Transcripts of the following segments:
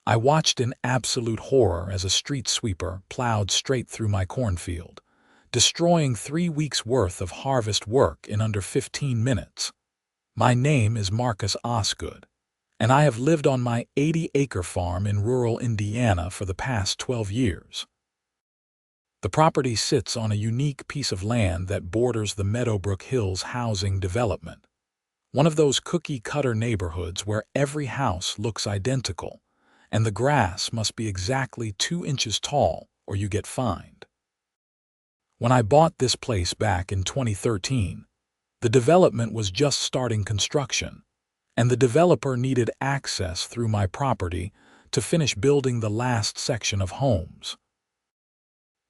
I watched in absolute horror as a street sweeper plowed straight through my cornfield, destroying 3 weeks' worth of harvest work in under 15 minutes. My name is Marcus Osgood, and I have lived on my 80-acre farm in rural Indiana for the past 12 years. The property sits on a unique piece of land that borders the Meadowbrook Hills housing development, one of those cookie-cutter neighborhoods where every house looks identical, and the grass must be exactly 2 inches tall or you get fined. When I bought this place back in 2013, the development was just starting construction, and the developer needed access through my property to finish building the last section of homes.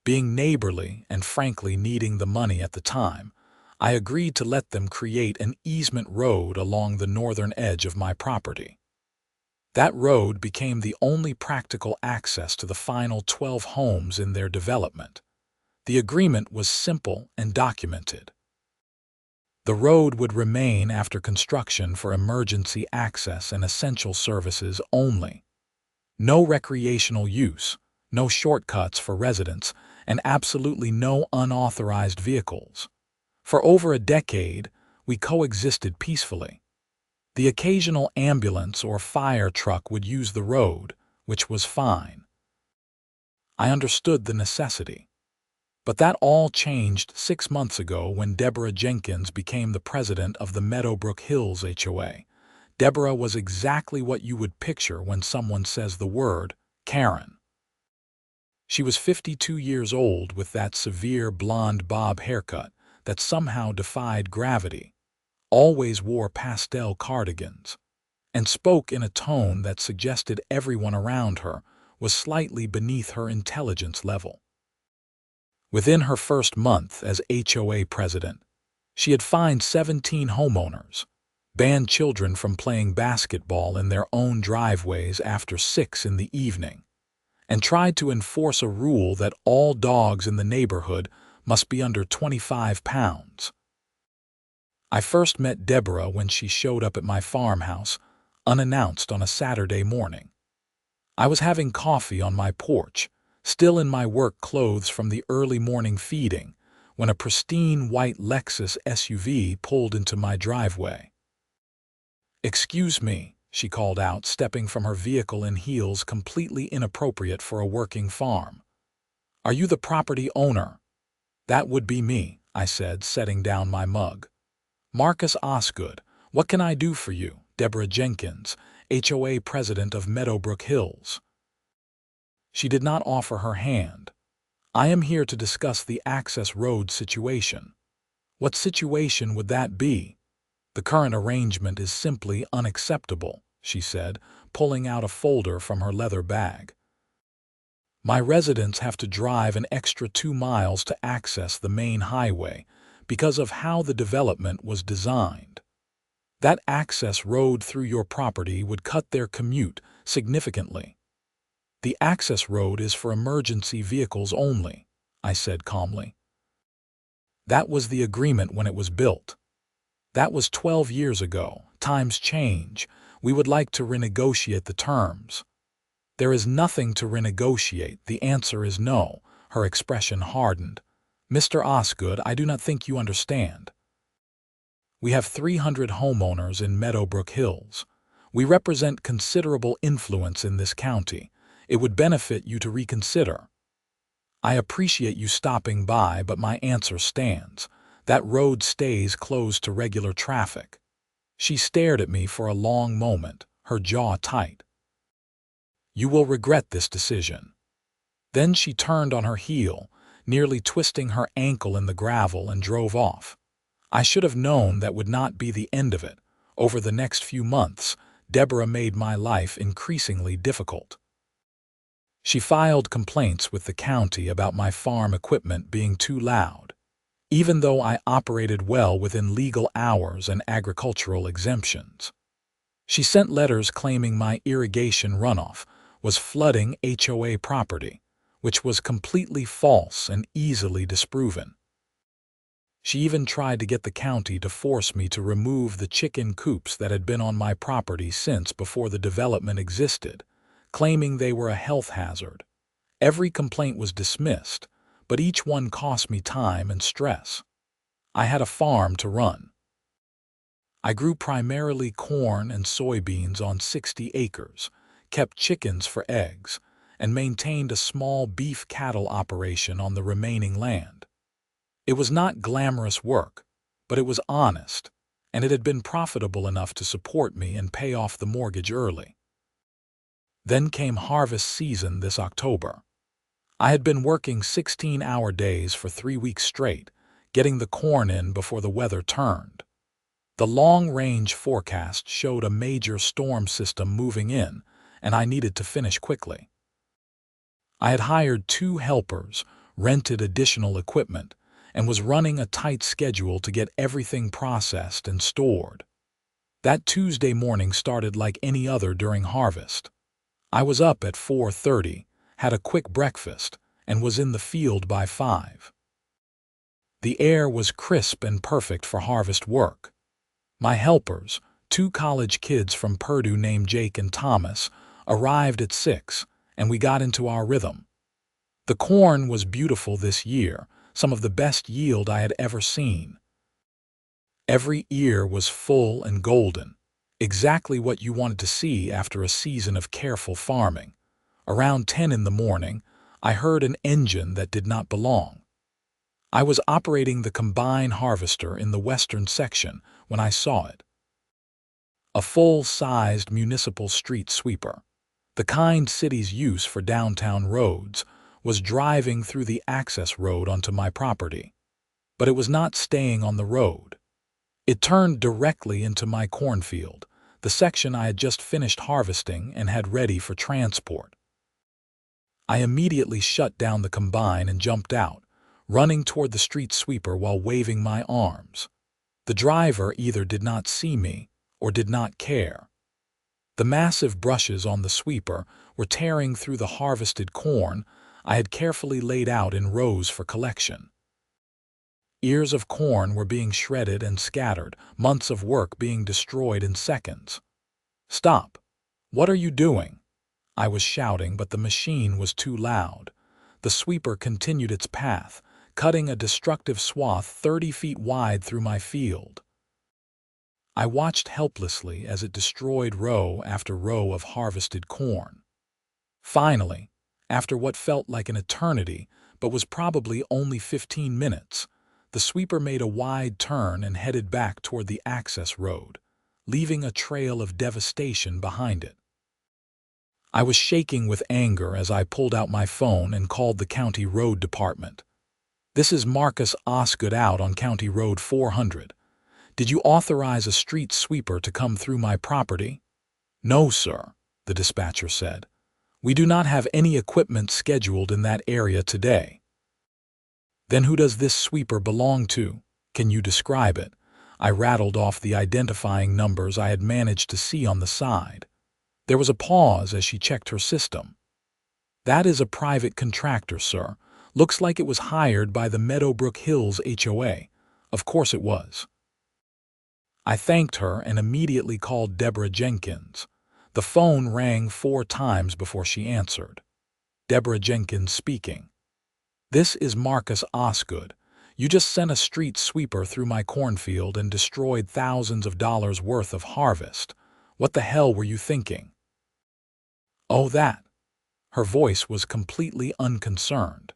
Being neighborly and frankly needing the money at the time, I agreed to let them create an easement road along the northern edge of my property. That road became the only practical access to the final 12 homes in their development. The agreement was simple and documented. The road would remain after construction for emergency access and essential services only. No recreational use, no shortcuts for residents, and absolutely no unauthorized vehicles. For over a decade, we coexisted peacefully. The occasional ambulance or fire truck would use the road, which was fine. I understood the necessity. But that all changed 6 months ago when Deborah Jenkins became the president of the Meadowbrook Hills HOA. Deborah was exactly what you would picture when someone says the word Karen. She was 52 years old with that severe blonde bob haircut that somehow defied gravity, always wore pastel cardigans, and spoke in a tone that suggested everyone around her was slightly beneath her intelligence level. Within her first month as HOA president, she had fined 17 homeowners, banned children from playing basketball in their own driveways after 6 in the evening, and tried to enforce a rule that all dogs in the neighborhood must be under 25 pounds. I first met Deborah when she showed up at my farmhouse, unannounced on a Saturday morning. I was having coffee on my porch, still in my work clothes from the early morning feeding, when a pristine white Lexus SUV pulled into my driveway. "Excuse me," she called out, stepping from her vehicle in heels completely inappropriate for a working farm. "Are you the property owner?" "That would be me," I said, setting down my mug. "Marcus Osgood, what can I do for you?" Deborah Jenkins, HOA president of Meadowbrook Hills. She did not offer her hand. "I am here to discuss the access road situation." "What situation would that be?" "The current arrangement is simply unacceptable," she said, pulling out a folder from her leather bag. "My residents have to drive an extra 2 miles to access the main highway because of how the development was designed. That access road through your property would cut their commute significantly." "The access road is for emergency vehicles only," I said calmly. "That was the agreement when it was built. That was 12 years ago. Times change. We would like to renegotiate the terms." "There is nothing to renegotiate. The answer is no." Her expression hardened. "Mr. Osgood, I do not think you understand. We have 300 homeowners in Meadowbrook Hills. We represent considerable influence in this county. It would benefit you to reconsider." "I appreciate you stopping by, but my answer stands. That road stays closed to regular traffic." She stared at me for a long moment, her jaw tight. "You will regret this decision." Then she turned on her heel, nearly twisting her ankle in the gravel, and drove off. I should have known that would not be the end of it. Over the next few months, Deborah made my life increasingly difficult. She filed complaints with the county about my farm equipment being too loud, even though I operated well within legal hours and agricultural exemptions. She sent letters claiming my irrigation runoff was flooding HOA property, which was completely false and easily disproven. She even tried to get the county to force me to remove the chicken coops that had been on my property since before the development existed, claiming they were a health hazard. Every complaint was dismissed, but each one cost me time and stress. I had a farm to run. I grew primarily corn and soybeans on 60 acres, kept chickens for eggs, and maintained a small beef cattle operation on the remaining land. It was not glamorous work, but it was honest, and it had been profitable enough to support me and pay off the mortgage early. Then came harvest season this October. I had been working 16-hour days for 3 weeks straight, getting the corn in before the weather turned. The long-range forecast showed a major storm system moving in, and I needed to finish quickly. I had hired 2 helpers, rented additional equipment, and was running a tight schedule to get everything processed and stored. That Tuesday morning started like any other during harvest. I was up at 4:30, had a quick breakfast, and was in the field by 5. The air was crisp and perfect for harvest work. My helpers, 2 college kids from Purdue named Jake and Thomas, arrived at 6, and we got into our rhythm. The corn was beautiful this year, some of the best yield I had ever seen. Every ear was full and golden, exactly what you wanted to see after a season of careful farming. Around 10 in the morning, I heard an engine that did not belong. I was operating the combine harvester in the western section when I saw it. A full-sized municipal street sweeper, the kind cities use for downtown roads, was driving through the access road onto my property. But it was not staying on the road. It turned directly into my cornfield, the section I had just finished harvesting and had ready for transport. I immediately shut down the combine and jumped out, running toward the street sweeper while waving my arms. The driver either did not see me or did not care. The massive brushes on the sweeper were tearing through the harvested corn I had carefully laid out in rows for collection. Ears of corn were being shredded and scattered, months of work being destroyed in seconds. "Stop! What are you doing?" I was shouting, but the machine was too loud. The sweeper continued its path, cutting a destructive swath 30 feet wide through my field. I watched helplessly as it destroyed row after row of harvested corn. Finally, after what felt like an eternity, but was probably only 15 minutes, the sweeper made a wide turn and headed back toward the access road, leaving a trail of devastation behind it. I was shaking with anger as I pulled out my phone and called the county road department. "This is Marcus Osgood out on County Road 400. Did you authorize a street sweeper to come through my property?" "No, sir," the dispatcher said. "We do not have any equipment scheduled in that area today." "Then who does this sweeper belong to? Can you describe it?" I rattled off the identifying numbers I had managed to see on the side. There was a pause as she checked her system. "That is a private contractor, sir. Looks like it was hired by the Meadowbrook Hills HOA. Of course it was." I thanked her and immediately called Deborah Jenkins. The phone rang 4 times before she answered. Deborah Jenkins speaking. "This is Marcus Osgood. You just sent a street sweeper through my cornfield and destroyed thousands of dollars worth of harvest. What the hell were you thinking?" "Oh, that." Her voice was completely unconcerned.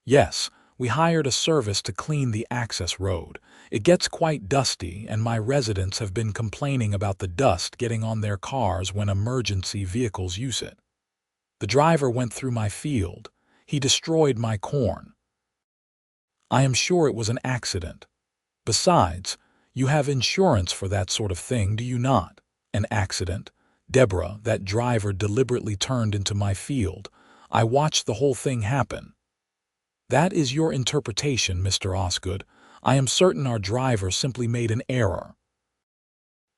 "Yes, we hired a service to clean the access road. It gets quite dusty, and my residents have been complaining about the dust getting on their cars when emergency vehicles use it. The driver went through my field. He destroyed my corn. I am sure it was an accident. Besides, you have insurance for that sort of thing, do you not?" "An accident? Deborah, that driver deliberately turned into my field. I watched the whole thing happen." "That is your interpretation, Mr. Osgood. I am certain our driver simply made an error."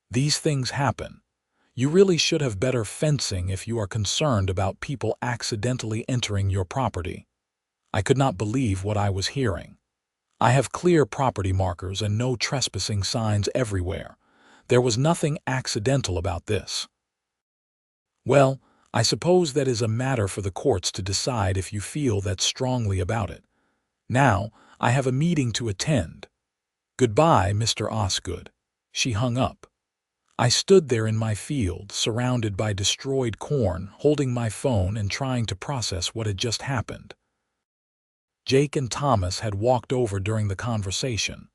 "These things happen. You really should have better fencing if you are concerned about people accidentally entering your property." I could not believe what I was hearing. "I have clear property markers and no trespassing signs everywhere. There was nothing accidental about this." "Well, I suppose that is a matter for the courts to decide if you feel that strongly about it. Now, I have a meeting to attend. Goodbye, Mr. Osgood." She hung up. I stood there in my field, surrounded by destroyed corn, holding my phone and trying to process what had just happened. Jake and Thomas had walked over during the conversation.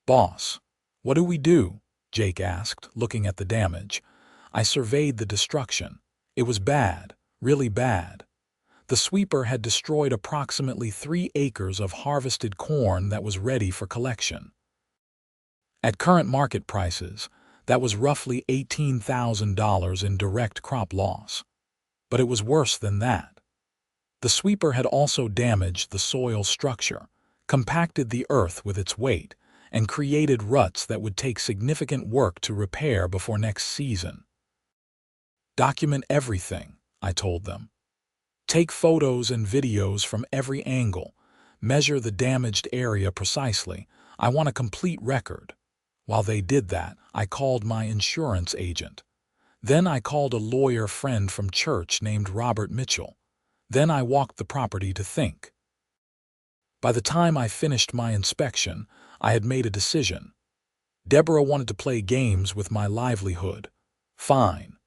"Boss, what do we do?" Jake asked, looking at the damage. I surveyed the destruction. It was bad, really bad. The sweeper had destroyed approximately 3 acres of harvested corn that was ready for collection. At current market prices, that was roughly $18,000 in direct crop loss. But it was worse than that. The sweeper had also damaged the soil structure, compacted the earth with its weight, and created ruts that would take significant work to repair before next season. "Document everything," I told them. "Take photos and videos from every angle. Measure the damaged area precisely. I want a complete record." While they did that, I called my insurance agent. Then I called a lawyer friend from church named Robert Mitchell. Then I walked the property to think. By the time I finished my inspection, I had made a decision. Deborah wanted to play games with my livelihood. Fine.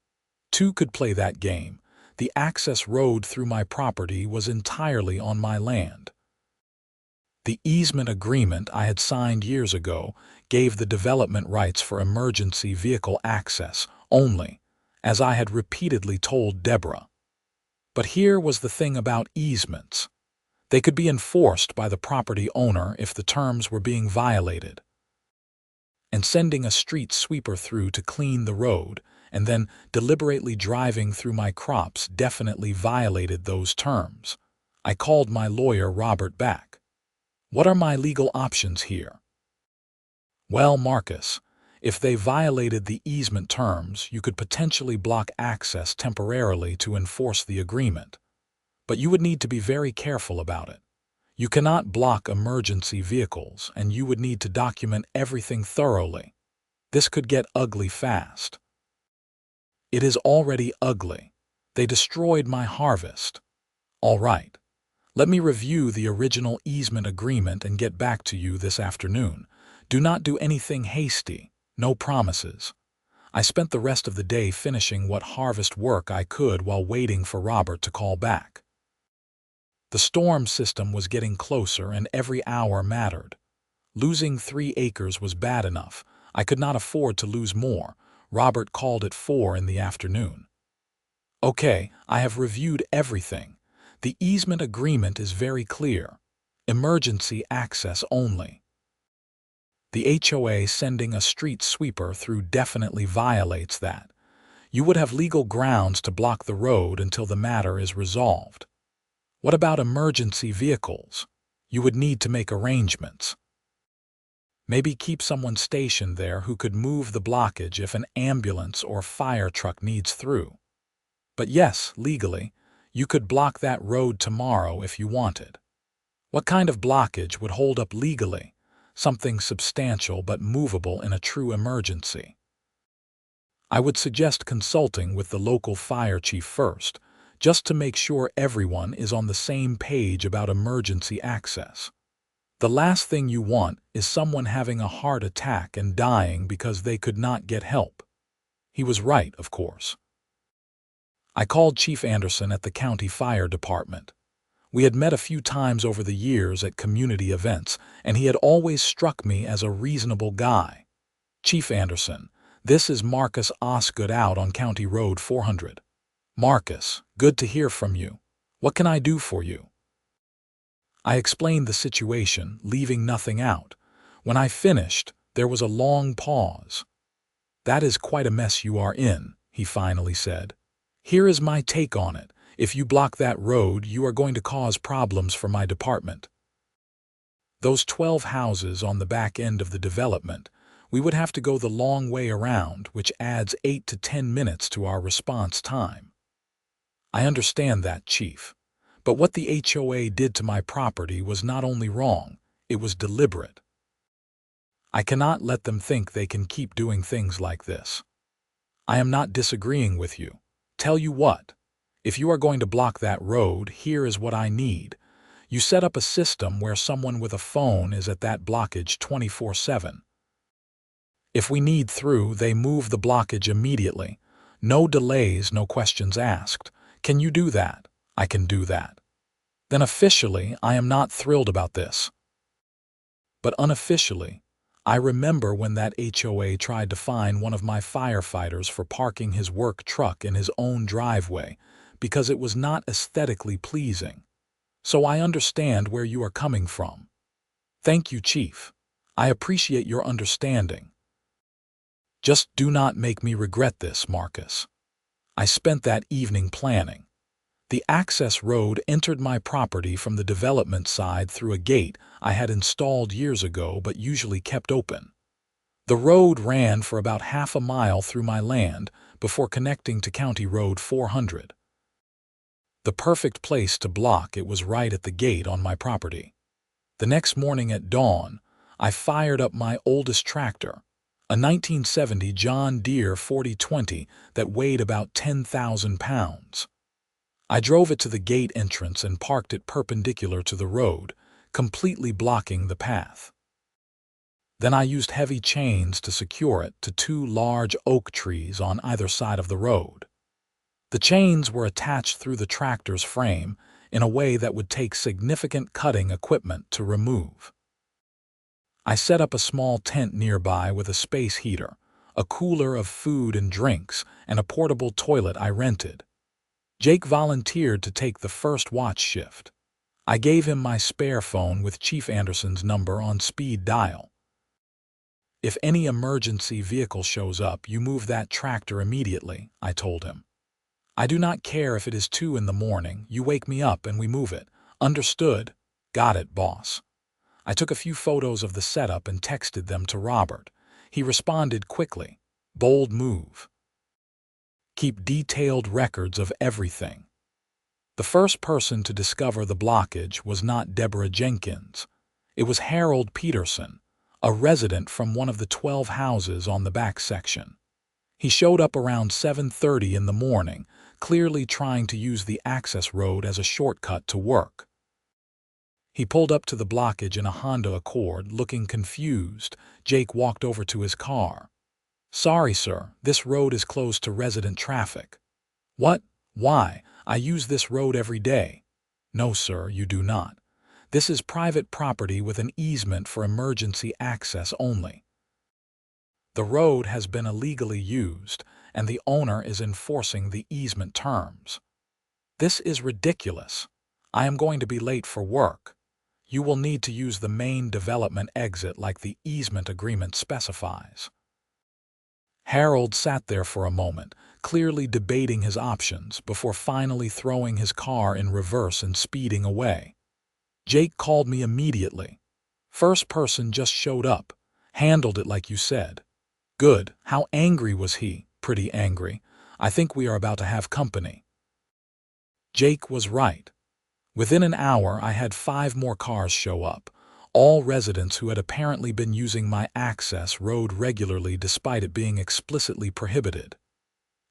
2 could play that game. The access road through my property was entirely on my land. The easement agreement I had signed years ago gave the development rights for emergency vehicle access only, as I had repeatedly told Deborah. But here was the thing about easements. They could be enforced by the property owner if the terms were being violated. And sending a street sweeper through to clean the road and then deliberately driving through my crops definitely violated those terms. I called my lawyer Robert back. "What are my legal options here?" "Well, Marcus, if they violated the easement terms, you could potentially block access temporarily to enforce the agreement. But you would need to be very careful about it. You cannot block emergency vehicles, and you would need to document everything thoroughly. This could get ugly fast." "It is already ugly. They destroyed my harvest." "All right. Let me review the original easement agreement and get back to you this afternoon. Do not do anything hasty. No promises." I spent the rest of the day finishing what harvest work I could while waiting for Robert to call back. The storm system was getting closer and every hour mattered. Losing 3 acres was bad enough. I could not afford to lose more. Robert called at 4 in the afternoon. "Okay, I have reviewed everything. The easement agreement is very clear. Emergency access only. The HOA sending a street sweeper through definitely violates that. You would have legal grounds to block the road until the matter is resolved. What about emergency vehicles? You would need to make arrangements. Maybe keep someone stationed there who could move the blockage if an ambulance or fire truck needs through. But yes, legally, you could block that road tomorrow if you wanted. What kind of blockage would hold up legally? Something substantial but movable in a true emergency. I would suggest consulting with the local fire chief first, just to make sure everyone is on the same page about emergency access. The last thing you want is someone having a heart attack and dying because they could not get help." He was right, of course. I called Chief Anderson at the county fire department. We had met a few times over the years at community events, and he had always struck me as a reasonable guy. "Chief Anderson, this is Marcus Osgood out on County Road 400. "Marcus, good to hear from you. What can I do for you?" I explained the situation, leaving nothing out. When I finished, there was a long pause. "That is quite a mess you are in," he finally said. "Here is my take on it. If you block that road, you are going to cause problems for my department. Those 12 houses on the back end of the development, we would have to go the long way around, which adds 8 to 10 minutes to our response time." "I understand that, Chief. But what the HOA did to my property was not only wrong, it was deliberate. I cannot let them think they can keep doing things like this. I am not disagreeing with you. Tell you what, If you are going to block that road, here is what I need. You set up a system where someone with a phone is at that blockage 24/7. If we need through, they move the blockage immediately. No delays, no questions asked. Can you do that? I can do that. Then officially, I am not thrilled about this. But unofficially, I remember when that HOA tried to fine one of my firefighters for parking his work truck in his own driveway because it was not aesthetically pleasing. So I understand where you are coming from. Thank you, Chief. I appreciate your understanding. Just do not make me regret this, Marcus. I spent that evening planning. The access road entered my property from the development side through a gate I had installed years ago but usually kept open. The road ran for about half a mile through my land before connecting to County Road 400. The perfect place to block it was right at the gate on my property. The next morning at dawn, I fired up my oldest tractor, a 1970 John Deere 4020 that weighed about 10,000 pounds. I drove it to the gate entrance and parked it perpendicular to the road, completely blocking the path. Then I used heavy chains to secure it to two large oak trees on either side of the road. The chains were attached through the tractor's frame in a way that would take significant cutting equipment to remove. I set up a small tent nearby with a space heater, a cooler of food and drinks, and a portable toilet I rented. Jake volunteered to take the first watch shift. I gave him my spare phone with Chief Anderson's number on speed dial. If any emergency vehicle shows up, you move that tractor immediately, I told him. I do not care if it is 2 in the morning, you wake me up and we move it. Understood? Got it, boss. I took a few photos of the setup and texted them to Robert. He responded quickly. Bold move. Keep detailed records of everything. The first person to discover the blockage was not Deborah Jenkins. It was Harold Peterson, a resident from one of the 12 houses on the back section. He showed up around 7:30 in the morning, clearly trying to use the access road as a shortcut to work. He pulled up to the blockage in a Honda Accord, looking confused. Jake walked over to his car. Sorry, sir, this road is closed to resident traffic. What? Why? I use this road every day. No, sir, you do not. This is private property with an easement for emergency access only. The road has been illegally used, and the owner is enforcing the easement terms. This is ridiculous. I am going to be late for work. You will need to use the main development exit like the easement agreement specifies. Harold sat there for a moment, clearly debating his options before finally throwing his car in reverse and speeding away. Jake called me immediately. First person just showed up. Handled it like you said. Good. How angry was he? Pretty angry. I think we are about to have company. Jake was right. Within an hour, I had 5 more cars show up. All residents who had apparently been using my access road regularly despite it being explicitly prohibited.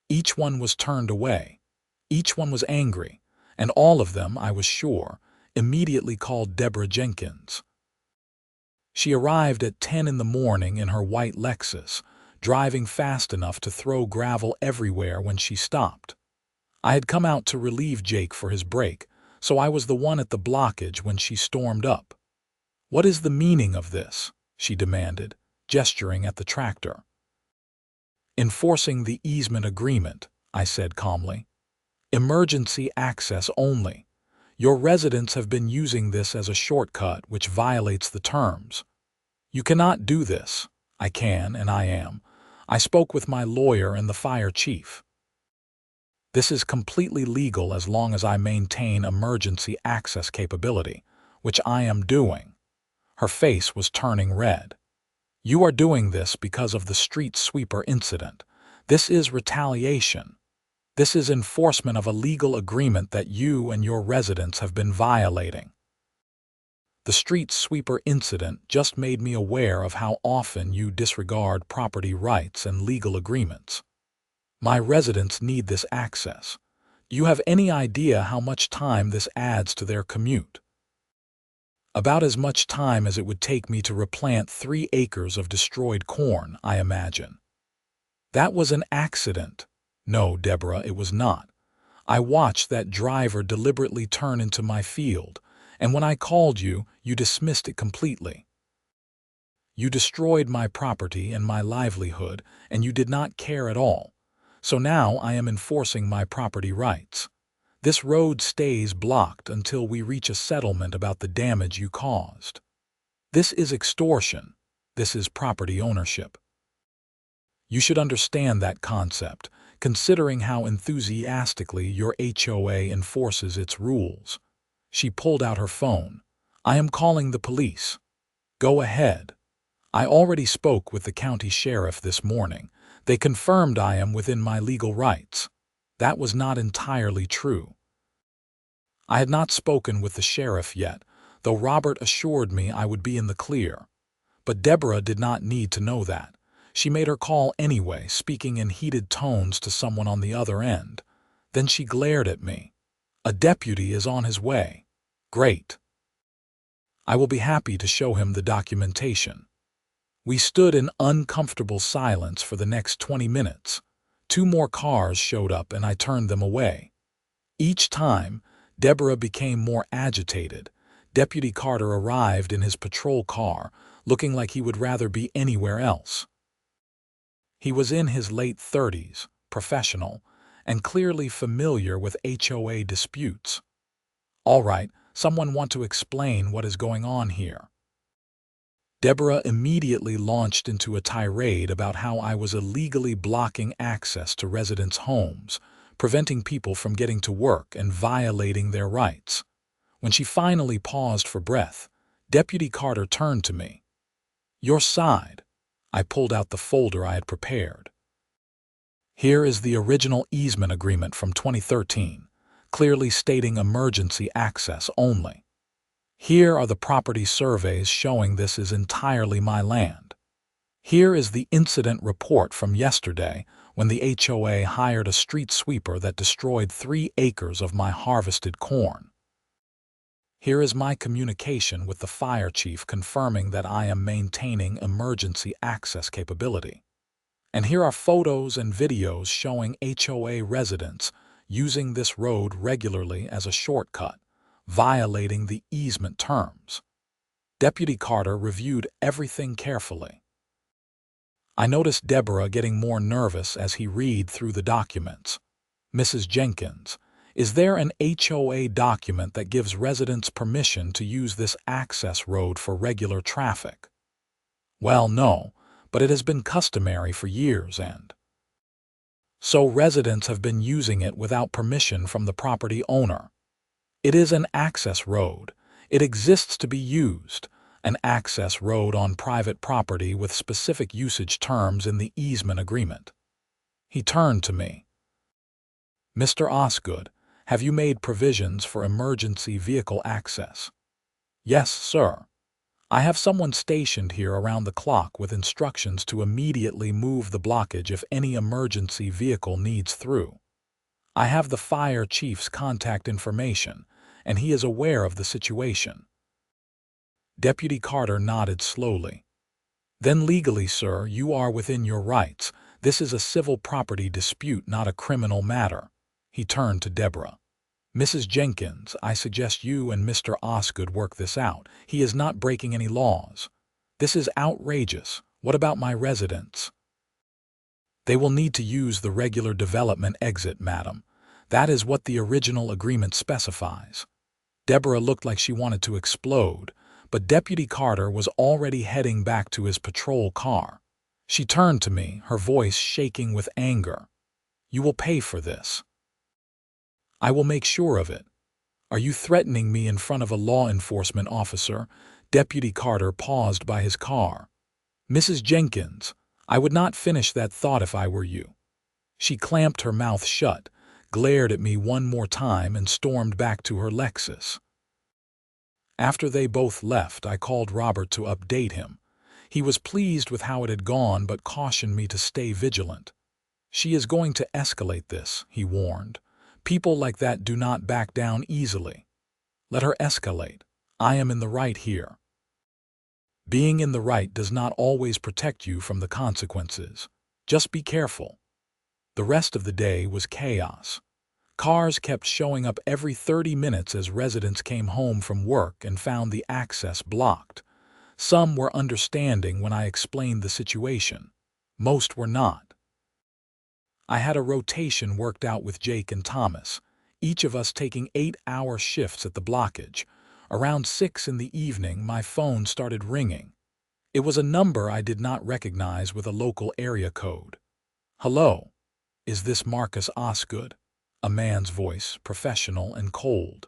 Each one was turned away. Each one was angry, and all of them, I was sure, immediately called Deborah Jenkins. She arrived at 10 in the morning in her white Lexus, driving fast enough to throw gravel everywhere when she stopped. I had come out to relieve Jake for his break, so I was the one at the blockage when she stormed up. What is the meaning of this? She demanded, gesturing at the tractor. Enforcing the easement agreement, I said calmly. Emergency access only. Your residents have been using this as a shortcut which violates the terms. You cannot do this. I can, and I am. I spoke with my lawyer and the fire chief. This is completely legal as long as I maintain emergency access capability, which I am doing. Her face was turning red. You are doing this because of the street sweeper incident. This is retaliation. This is enforcement of a legal agreement that you and your residents have been violating. The street sweeper incident just made me aware of how often you disregard property rights and legal agreements. My residents need this access. You have any idea how much time this adds to their commute? About as much time as it would take me to replant 3 acres of destroyed corn, I imagine. That was an accident. No, Deborah, it was not. I watched that driver deliberately turn into my field, and when I called you, you dismissed it completely. You destroyed my property and my livelihood, and you did not care at all. So now I am enforcing my property rights. This road stays blocked until we reach a settlement about the damage you caused. This is extortion. This is property ownership. You should understand that concept, considering how enthusiastically your HOA enforces its rules. She pulled out her phone. I am calling the police. Go ahead. I already spoke with the county sheriff this morning. They confirmed I am within my legal rights. That was not entirely true. I had not spoken with the sheriff yet, though Robert assured me I would be in the clear. But Deborah did not need to know that. She made her call anyway, speaking in heated tones to someone on the other end. Then she glared at me. A deputy is on his way. Great. I will be happy to show him the documentation. We stood in uncomfortable silence for the next 20 minutes. 2 more cars showed up and I turned them away. Each time, Deborah became more agitated. Deputy Carter arrived in his patrol car, looking like he would rather be anywhere else. He was in his late 30s, professional, and clearly familiar with HOA disputes. All right, someone want to explain what is going on here. Deborah immediately launched into a tirade about how I was illegally blocking access to residents' homes, preventing people from getting to work and violating their rights. When she finally paused for breath, Deputy Carter turned to me. Your side. I pulled out the folder I had prepared. Here is the original easement agreement from 2013, clearly stating emergency access only. Here are the property surveys showing this is entirely my land. Here is the incident report from yesterday when the HOA hired a street sweeper that destroyed 3 acres of my harvested corn. Here is my communication with the fire chief confirming that I am maintaining emergency access capability. And here are photos and videos showing HOA residents using this road regularly as a shortcut, violating the easement terms. Deputy Carter reviewed everything carefully. I noticed Deborah getting more nervous as he read through the documents. Mrs. Jenkins, is there an HOA document that gives residents permission to use this access road for regular traffic? Well, no, but it has been customary for years and so residents have been using it without permission from the property owner. It is an access road. It exists to be used, an access road on private property with specific usage terms in the easement agreement. He turned to me. Mr. Osgood, have you made provisions for emergency vehicle access? Yes, sir. I have someone stationed here around the clock with instructions to immediately move the blockage if any emergency vehicle needs through. I have the fire chief's contact information, and he is aware of the situation. Deputy Carter nodded slowly. Then legally, sir, you are within your rights. This is a civil property dispute, not a criminal matter. He turned to Deborah. Mrs. Jenkins, I suggest you and Mr. Osgood work this out. He is not breaking any laws. This is outrageous. What about my residents? They will need to use the regular development exit, madam. That is what the original agreement specifies. Deborah looked like she wanted to explode, but Deputy Carter was already heading back to his patrol car. She turned to me, her voice shaking with anger. You will pay for this. I will make sure of it. Are you threatening me in front of a law enforcement officer? Deputy Carter paused by his car. Mrs. Jenkins, I would not finish that thought if I were you. She clamped her mouth shut, glared at me one more time, and stormed back to her Lexus. After they both left, I called Robert to update him. He was pleased with how it had gone, but cautioned me to stay vigilant. She is going to escalate this, he warned. People like that do not back down easily. Let her escalate. I am in the right here. Being in the right does not always protect you from the consequences. Just be careful. The rest of the day was chaos. Cars kept showing up every 30 minutes as residents came home from work and found the access blocked. Some were understanding when I explained the situation. Most were not. I had a rotation worked out with Jake and Thomas, each of us taking 8-hour shifts at the blockage. Around 6 in the evening, my phone started ringing. It was a number I did not recognize with a local area code. "Hello, is this Marcus Osgood?" A man's voice, professional and cold.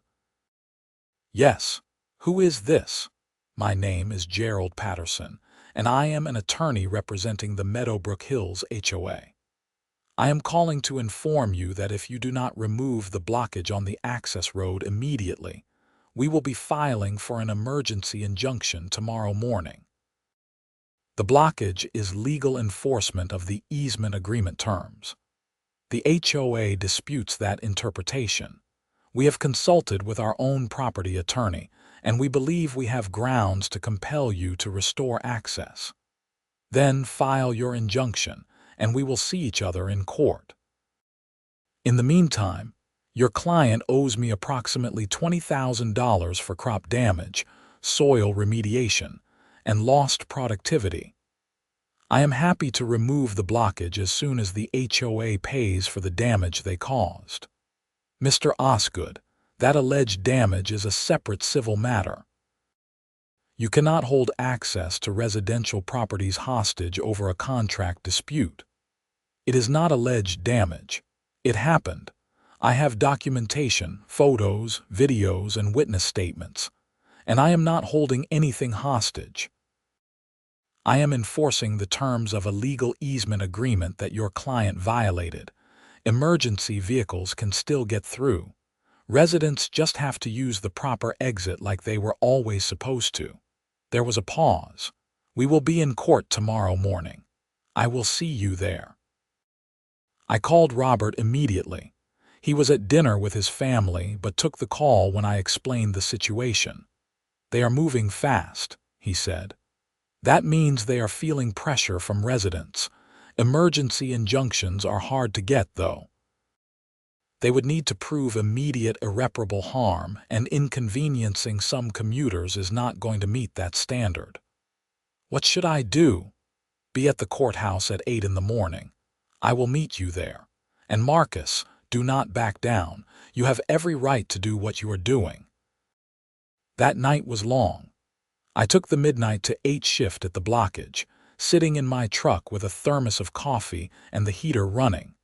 "Yes. Who is this?" "My name is Gerald Patterson, and I am an attorney representing the Meadowbrook Hills HOA. I am calling to inform you that if you do not remove the blockage on the access road immediately, we will be filing for an emergency injunction tomorrow morning. The blockage is legal enforcement of the easement agreement terms. The HOA disputes that interpretation. We have consulted with our own property attorney, and we believe we have grounds to compel you to restore access. Then file your injunction, and we will see each other in court. In the meantime, your client owes me approximately $20,000 for crop damage, soil remediation, and lost productivity. I am happy to remove the blockage as soon as the HOA pays for the damage they caused. Mr. Osgood, that alleged damage is a separate civil matter. You cannot hold access to residential properties hostage over a contract dispute. It is not alleged damage. It happened. I have documentation, photos, videos, and witness statements, and I am not holding anything hostage. I am enforcing the terms of a legal easement agreement that your client violated. Emergency vehicles can still get through. Residents just have to use the proper exit like they were always supposed to. There was a pause. We will be in court tomorrow morning. I will see you there. I called Robert immediately. He was at dinner with his family but took the call when I explained the situation. They are moving fast, he said. That means they are feeling pressure from residents. Emergency injunctions are hard to get, though. They would need to prove immediate irreparable harm, and inconveniencing some commuters is not going to meet that standard. What should I do? Be at the courthouse at 8 in the morning. I will meet you there. And Marcus, do not back down. You have every right to do what you are doing. That night was long. I took the midnight to 8 shift at the blockage, sitting in my truck with a thermos of coffee and the heater running.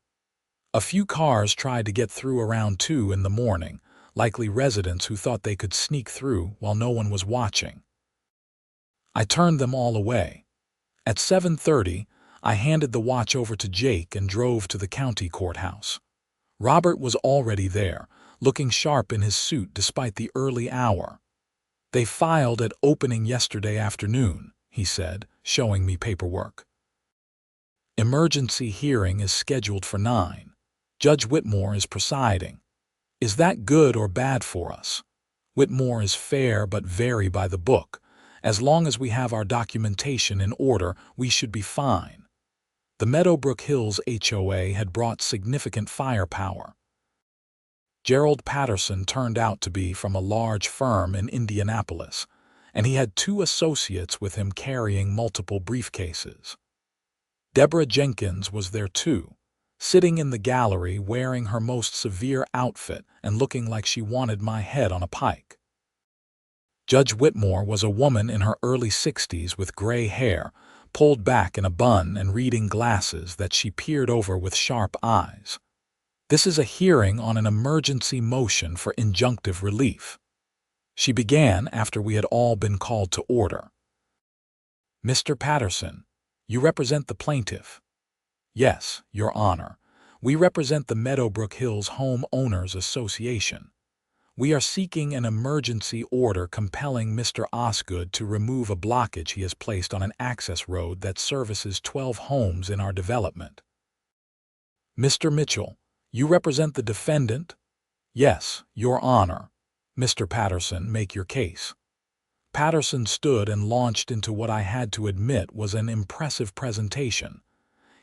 A few cars tried to get through around 2 in the morning, likely residents who thought they could sneak through while no one was watching. I turned them all away. At 7:30, I handed the watch over to Jake and drove to the county courthouse. Robert was already there, looking sharp in his suit despite the early hour. They filed at opening yesterday afternoon, he said, showing me paperwork. Emergency hearing is scheduled for 9. Judge Whitmore is presiding. Is that good or bad for us? Whitmore is fair but very by the book. As long as we have our documentation in order, we should be fine. The Meadowbrook Hills HOA had brought significant firepower. Gerald Patterson turned out to be from a large firm in Indianapolis, and he had 2 associates with him carrying multiple briefcases. Deborah Jenkins was there too, sitting in the gallery wearing her most severe outfit and looking like she wanted my head on a pike. Judge Whitmore was a woman in her early 60s with gray hair, pulled back in a bun and reading glasses that she peered over with sharp eyes. This is a hearing on an emergency motion for injunctive relief. She began after we had all been called to order. Mr. Patterson, you represent the plaintiff. Yes, Your Honor. We represent the Meadowbrook Hills Homeowners Association. We are seeking an emergency order compelling Mr. Osgood to remove a blockage he has placed on an access road that services 12 homes in our development. Mr. Mitchell, you represent the defendant, Yes, Your Honor. Mr. Patterson, make your case. Patterson stood and launched into what I had to admit was an impressive presentation.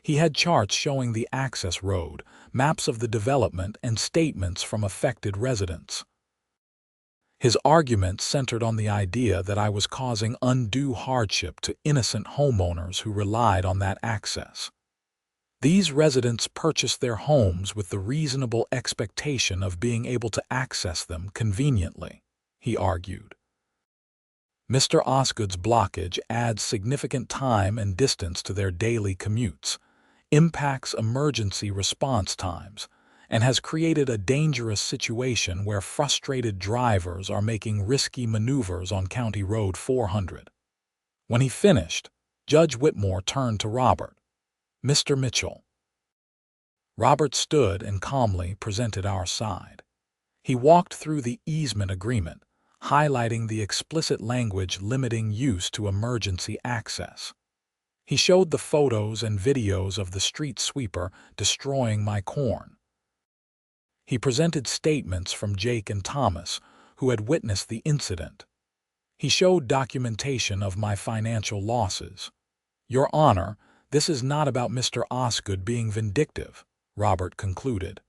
He had charts showing the access road, maps of the development, and statements from affected residents. His argument centered on the idea that I was causing undue hardship to innocent homeowners who relied on that access. These residents purchased their homes with the reasonable expectation of being able to access them conveniently, he argued. Mr. Osgood's blockage adds significant time and distance to their daily commutes, impacts emergency response times, and has created a dangerous situation where frustrated drivers are making risky maneuvers on County Road 400. When he finished, Judge Whitmore turned to Robert. Mr. Mitchell. Robert stood and calmly presented our side. He walked through the easement agreement, highlighting the explicit language limiting use to emergency access. He showed the photos and videos of the street sweeper destroying my corn. He presented statements from Jake and Thomas, who had witnessed the incident. He showed documentation of my financial losses. Your Honor, this is not about Mr. Osgood being vindictive, Robert concluded.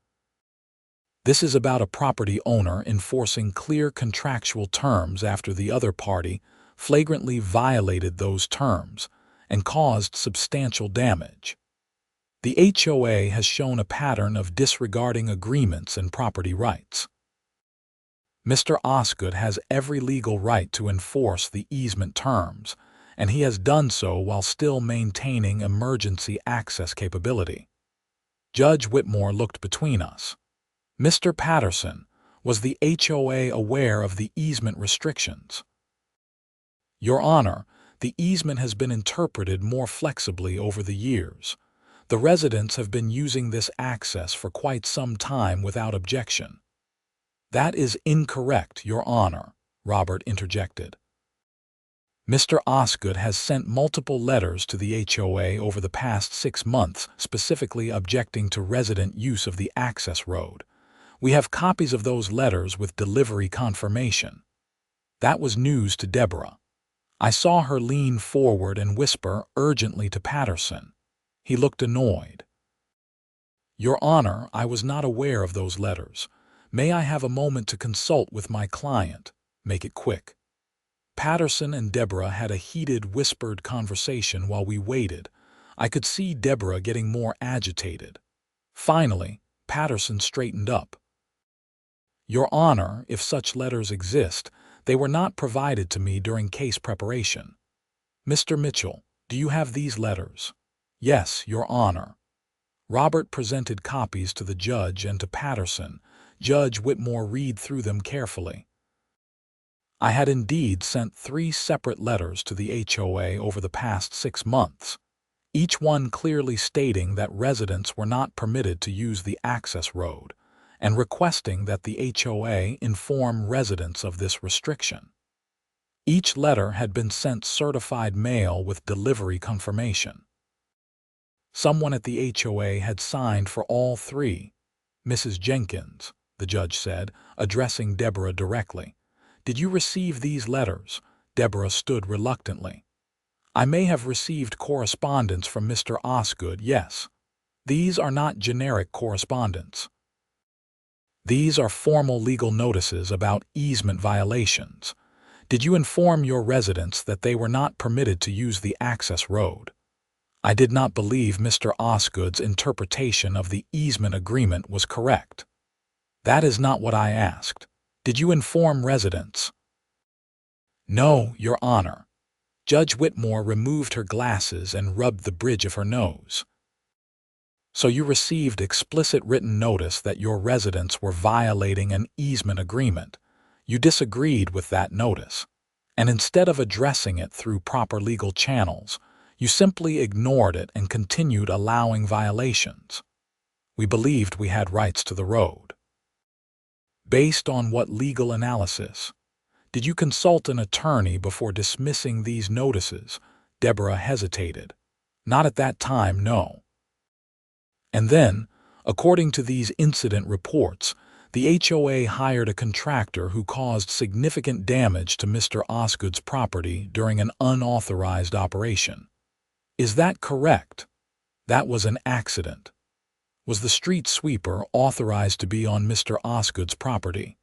This is about a property owner enforcing clear contractual terms after the other party flagrantly violated those terms and caused substantial damage. The HOA has shown a pattern of disregarding agreements and property rights. Mr. Osgood has every legal right to enforce the easement terms, and he has done so while still maintaining emergency access capability. Judge Whitmore looked between us. Mr. Patterson, was the HOA aware of the easement restrictions? Your Honor, the easement has been interpreted more flexibly over the years. The residents have been using this access for quite some time without objection. That is incorrect, Your Honor, Robert interjected. Mr. Osgood has sent multiple letters to the HOA over the past 6 months specifically objecting to resident use of the access road. We have copies of those letters with delivery confirmation. That was news to Deborah. I saw her lean forward and whisper urgently to Patterson. He looked annoyed. Your Honor, I was not aware of those letters. May I have a moment to consult with my client? Make it quick. Patterson and Deborah had a heated, whispered conversation while we waited. I could see Deborah getting more agitated. Finally, Patterson straightened up. Your Honor, if such letters exist, they were not provided to me during case preparation. Mr. Mitchell, do you have these letters? Yes, Your Honor. Robert presented copies to the judge and to Patterson. Judge Whitmore read through them carefully. I had indeed sent 3 separate letters to the HOA over the past 6 months, each one clearly stating that residents were not permitted to use the access road and requesting that the HOA inform residents of this restriction. Each letter had been sent certified mail with delivery confirmation. Someone at the HOA had signed for all 3. Mrs. Jenkins, the judge said, addressing Deborah directly. Did you receive these letters? Deborah stood reluctantly. I may have received correspondence from Mr. Osgood, yes. These are not generic correspondence. These are formal legal notices about easement violations. Did you inform your residents that they were not permitted to use the access road? I did not believe Mr. Osgood's interpretation of the easement agreement was correct. That is not what I asked. Did you inform residents? No, Your Honor. Judge Whitmore removed her glasses and rubbed the bridge of her nose. So you received explicit written notice that your residents were violating an easement agreement. You disagreed with that notice, and instead of addressing it through proper legal channels, you simply ignored it and continued allowing violations. We believed we had rights to the road. Based on what legal analysis? Did you consult an attorney before dismissing these notices? Deborah hesitated. Not at that time, no. And then, according to these incident reports, The HOA hired a contractor who caused significant damage to Mr. Osgood's property during an unauthorized operation. Is that correct? That was an accident. Was the street sweeper authorized to be on Mr. Osgood's property?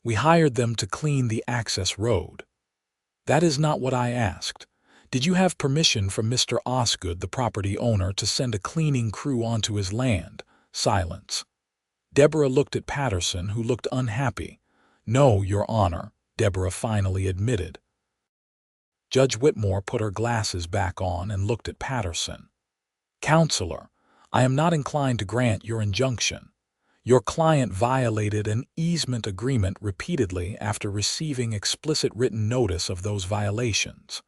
We hired them to clean the access road. That is not what I asked. Did you have permission from Mr. Osgood, the property owner, to send a cleaning crew onto his land? Silence. Deborah looked at Patterson, who looked unhappy. No, Your Honor, Deborah finally admitted. Judge Whitmore put her glasses back on and looked at Patterson. Counselor, I am not inclined to grant your injunction. Your client violated an easement agreement repeatedly after receiving explicit written notice of those violations.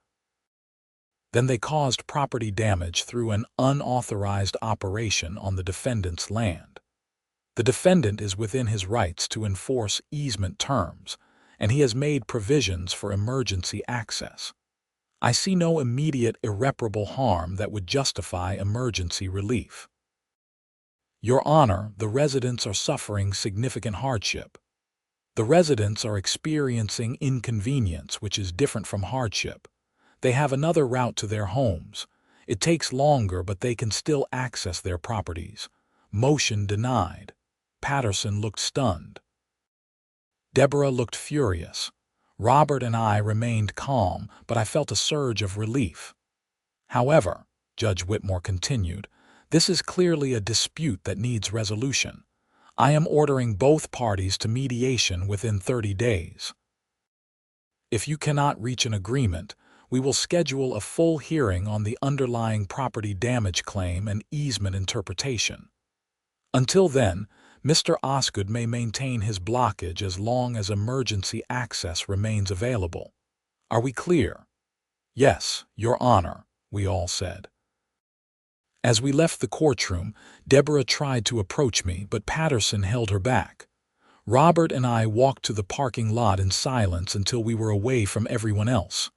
Then they caused property damage through an unauthorized operation on the defendant's land. The defendant is within his rights to enforce easement terms, and he has made provisions for emergency access. I see no immediate irreparable harm that would justify emergency relief. Your Honor, the residents are suffering significant hardship. The residents are experiencing inconvenience, which is different from hardship. They have another route to their homes. It takes longer, but they can still access their properties. Motion denied. Patterson looked stunned. Deborah looked furious. Robert and I remained calm, but I felt a surge of relief. However, Judge Whitmore continued, this is clearly a dispute that needs resolution. I am ordering both parties to mediation within 30 days. If you cannot reach an agreement, we will schedule a full hearing on the underlying property damage claim and easement interpretation. Until then, Mr. Osgood may maintain his blockage as long as emergency access remains available. Are we clear? Yes, Your Honor, we all said. As we left the courtroom, Deborah tried to approach me, but Patterson held her back. Robert and I walked to the parking lot in silence until we were away from everyone else.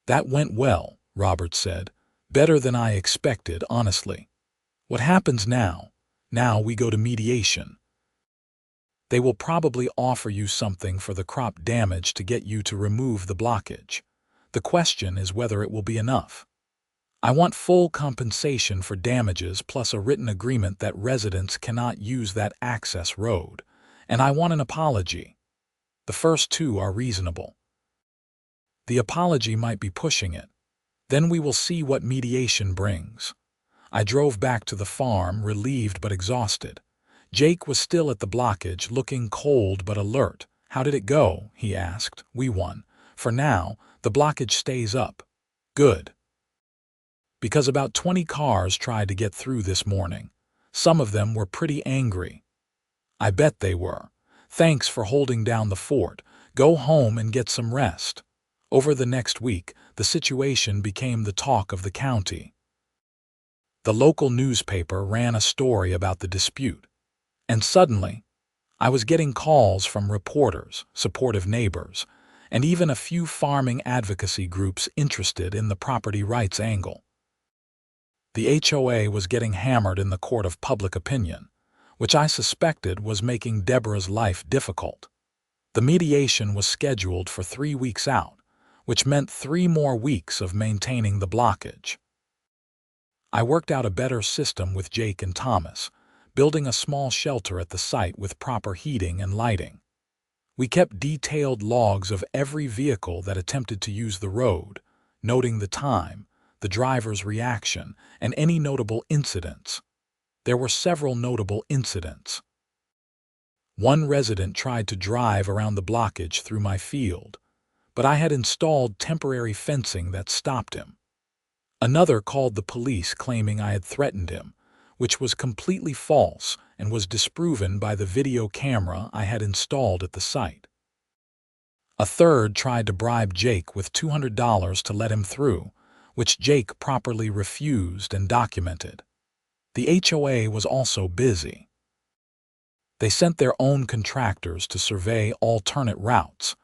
That went well, Robert said. Better than I expected, honestly. What happens now? Now we go to mediation. They will probably offer you something for the crop damage to get you to remove the blockage. The question is whether it will be enough. I want full compensation for damages plus a written agreement that residents cannot use that access road, and I want an apology. The first two are reasonable. The apology might be pushing it. Then we will see what mediation brings. I drove back to the farm, relieved but exhausted. Jake was still at the blockage, looking cold but alert. How did it go? He asked. We won. For now, the blockage stays up. Good. Because about 20 cars tried to get through this morning. Some of them were pretty angry. I bet they were. Thanks for holding down the fort. Go home and get some rest. Over the next week, the situation became the talk of the county. The local newspaper ran a story about the dispute. And suddenly, I was getting calls from reporters, supportive neighbors, and even a few farming advocacy groups interested in the property rights angle. The HOA was getting hammered in the court of public opinion, which I suspected was making Deborah's life difficult. The mediation was scheduled for 3 weeks out, which meant 3 more weeks of maintaining the blockage. I worked out a better system with Jake and Thomas, building a small shelter at the site with proper heating and lighting. We kept detailed logs of every vehicle that attempted to use the road, noting the time, the driver's reaction, and any notable incidents. There were several notable incidents. One resident tried to drive around the blockage through my field, but I had installed temporary fencing that stopped him. Another called the police claiming I had threatened him, which was completely false and was disproven by the video camera I had installed at the site. A third tried to bribe Jake with $200 to let him through, which Jake properly refused and documented. The HOA was also busy. They sent their own contractors to survey alternate routes,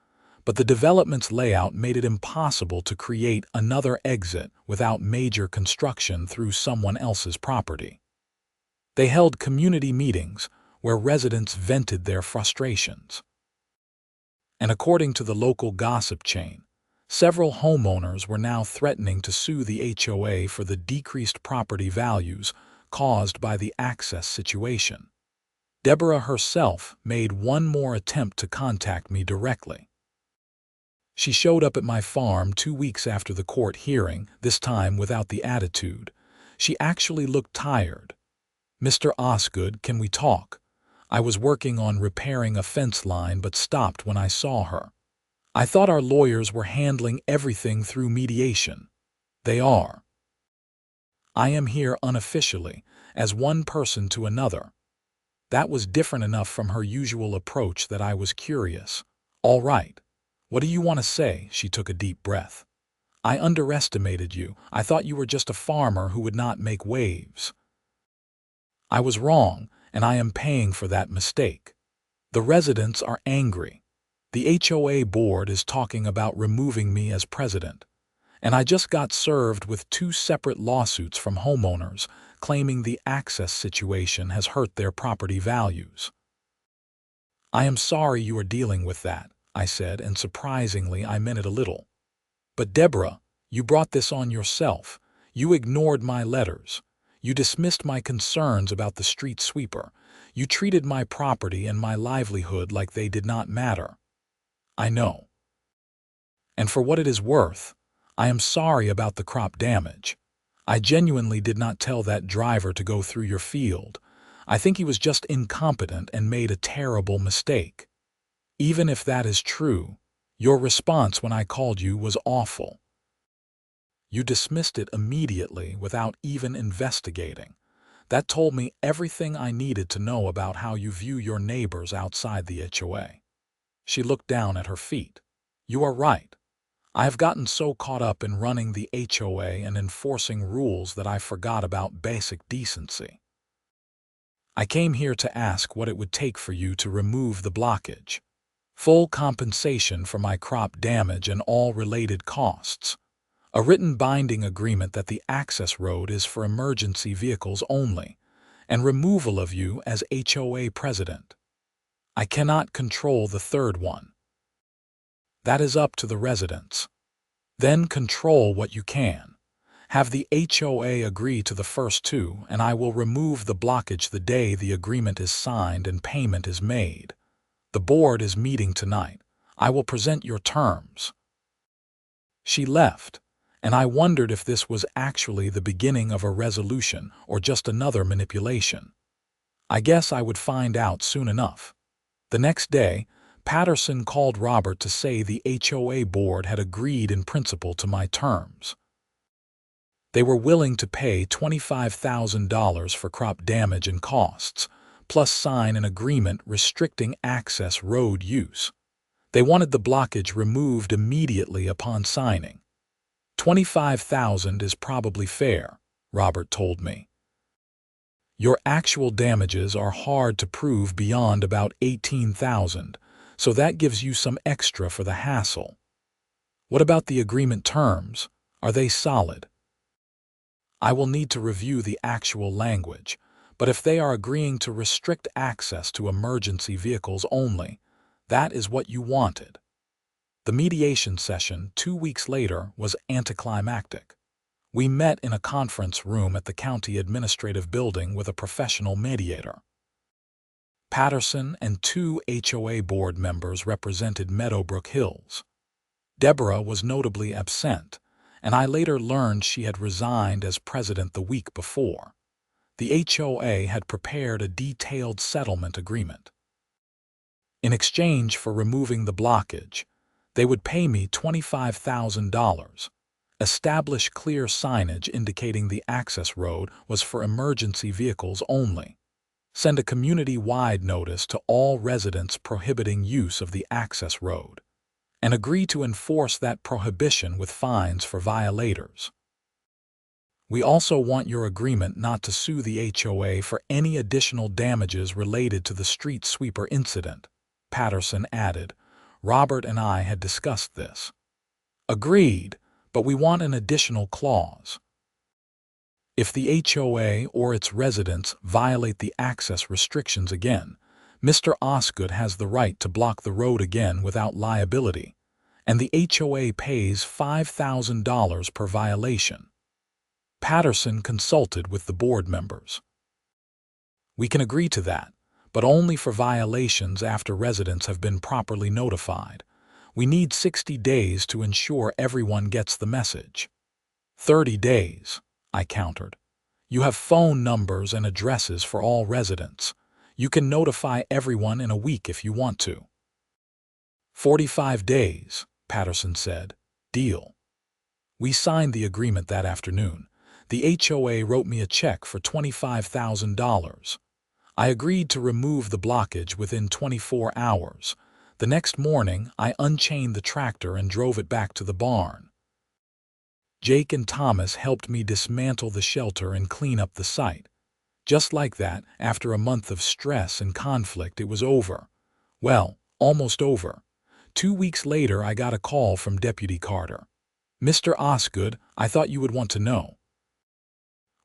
but the development's layout made it impossible to create another exit without major construction through someone else's property. They held community meetings where residents vented their frustrations. And according to the local gossip chain, several homeowners were now threatening to sue the HOA for the decreased property values caused by the access situation. Deborah herself made one more attempt to contact me directly. She showed up at my farm 2 weeks after the court hearing, this time without the attitude. She actually looked tired. "Mr. Osgood, can we talk?" I was working on repairing a fence line but stopped when I saw her. "I thought our lawyers were handling everything through mediation." "They are. I am here unofficially, as one person to another." That was different enough from her usual approach that I was curious. "All right. What do you want to say?" She took a deep breath. "I underestimated you. I thought you were just a farmer who would not make waves." "I was wrong, and I am paying for that mistake. The residents are angry. The HOA board is talking about removing me as president, and I just got served with 2 separate lawsuits from homeowners claiming the access situation has hurt their property values." "I am sorry you are dealing with that," I said, and surprisingly I meant it a little. "But Deborah, you brought this on yourself. You ignored my letters. You dismissed my concerns about the street sweeper. You treated my property and my livelihood like they did not matter." "I know. And for what it is worth, I am sorry about the crop damage. I genuinely did not tell that driver to go through your field. I think he was just incompetent and made a terrible mistake. Even if that is true, your response when I called you was awful. You dismissed it immediately without even investigating. That told me everything I needed to know about how you view your neighbors outside the HOA." She looked down at her feet. "You are right. I have gotten so caught up in running the HOA and enforcing rules that I forgot about basic decency. I came here to ask what it would take for you to remove the blockage. Full compensation for my crop damage and all related costs. A written binding agreement that the access road is for emergency vehicles only, and removal of you as HOA president. I cannot control the third one. That is up to the residents. Then control what you can. Have the HOA agree to the first 2, and I will remove the blockage the day the agreement is signed and payment is made. The board is meeting tonight. I will present your terms." She left, and I wondered if this was actually the beginning of a resolution or just another manipulation. I guess I would find out soon enough. The next day, Patterson called Robert to say the HOA board had agreed in principle to my terms. They were willing to pay $25,000 for crop damage and costs, plus sign an agreement restricting access road use. They wanted the blockage removed immediately upon signing. $25,000 is probably fair, Robert told me. Your actual damages are hard to prove beyond about $18,000, so that gives you some extra for the hassle. What about the agreement terms? Are they solid? I will need to review the actual language, but if they are agreeing to restrict access to emergency vehicles only, that is what you wanted. The mediation session 2 weeks later was anticlimactic. We met in a conference room at the county administrative building with a professional mediator. Patterson and 2 HOA board members represented Meadowbrook Hills. Deborah was notably absent, and I later learned she had resigned as president the week before. The HOA had prepared a detailed settlement agreement. In exchange for removing the blockage, they would pay me $25,000, establish clear signage indicating the access road was for emergency vehicles only, send a community-wide notice to all residents prohibiting use of the access road, and agree to enforce that prohibition with fines for violators. We also want your agreement not to sue the HOA for any additional damages related to the street sweeper incident, Patterson added. Robert and I had discussed this. Agreed, but we want an additional clause. If the HOA or its residents violate the access restrictions again, Mr. Osgood has the right to block the road again without liability, and the HOA pays $5,000 per violation. Patterson consulted with the board members. We can agree to that, but only for violations after residents have been properly notified. We need 60 days to ensure everyone gets the message. 30 days, I countered. You have phone numbers and addresses for all residents. You can notify everyone in a week if you want to. 45 days, Patterson said. Deal. We signed the agreement that afternoon. The HOA wrote me a check for $25,000. I agreed to remove the blockage within 24 hours. The next morning, I unchained the tractor and drove it back to the barn. Jake and Thomas helped me dismantle the shelter and clean up the site. Just like that, after a month of stress and conflict, it was over. Well, almost over. 2 weeks later, I got a call from Deputy Carter. Mr. Osgood, I thought you would want to know.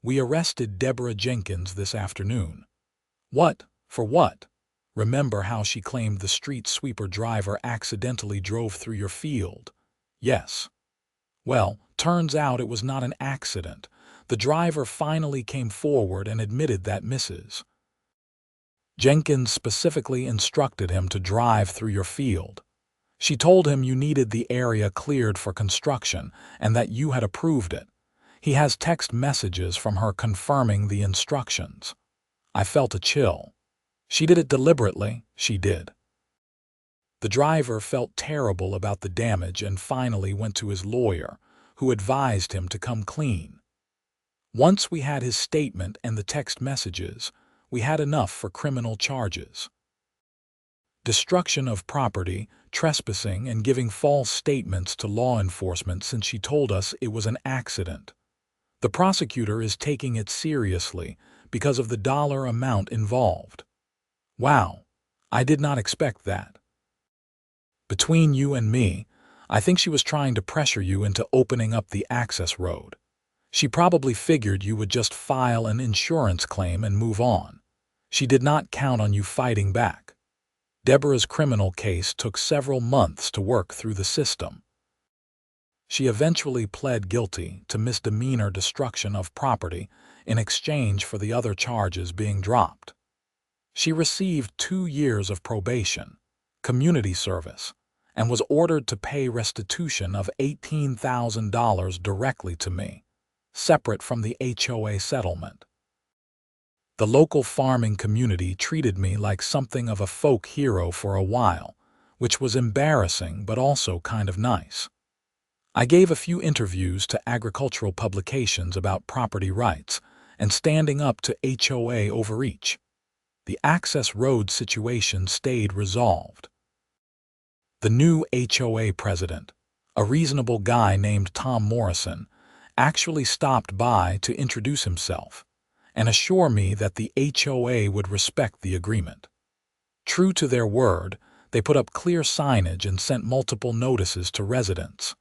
We arrested Deborah Jenkins this afternoon. What? For what? Remember how she claimed the street sweeper driver accidentally drove through your field? Yes. Well, turns out it was not an accident. The driver finally came forward and admitted that Mrs. Jenkins specifically instructed him to drive through your field. She told him you needed the area cleared for construction and that you had approved it. He has text messages from her confirming the instructions. I felt a chill. She did it deliberately, she did. The driver felt terrible about the damage and finally went to his lawyer, who advised him to come clean. Once we had his statement and the text messages, we had enough for criminal charges. Destruction of property, trespassing, and giving false statements to law enforcement since she told us it was an accident. The prosecutor is taking it seriously because of the dollar amount involved. Wow, I did not expect that. Between you and me, I think she was trying to pressure you into opening up the access road. She probably figured you would just file an insurance claim and move on. She did not count on you fighting back. Deborah's criminal case took several months to work through the system. She eventually pled guilty to misdemeanor destruction of property in exchange for the other charges being dropped. She received 2 years of probation, community service, and was ordered to pay restitution of $18,000 directly to me, separate from the HOA settlement. The local farming community treated me like something of a folk hero for a while, which was embarrassing but also kind of nice. I gave a few interviews to agricultural publications about property rights and standing up to HOA overreach. The access road situation stayed resolved. The new HOA president, a reasonable guy named Tom Morrison, actually stopped by to introduce himself and assure me that the HOA would respect the agreement. True to their word, they put up clear signage and sent multiple notices to residents.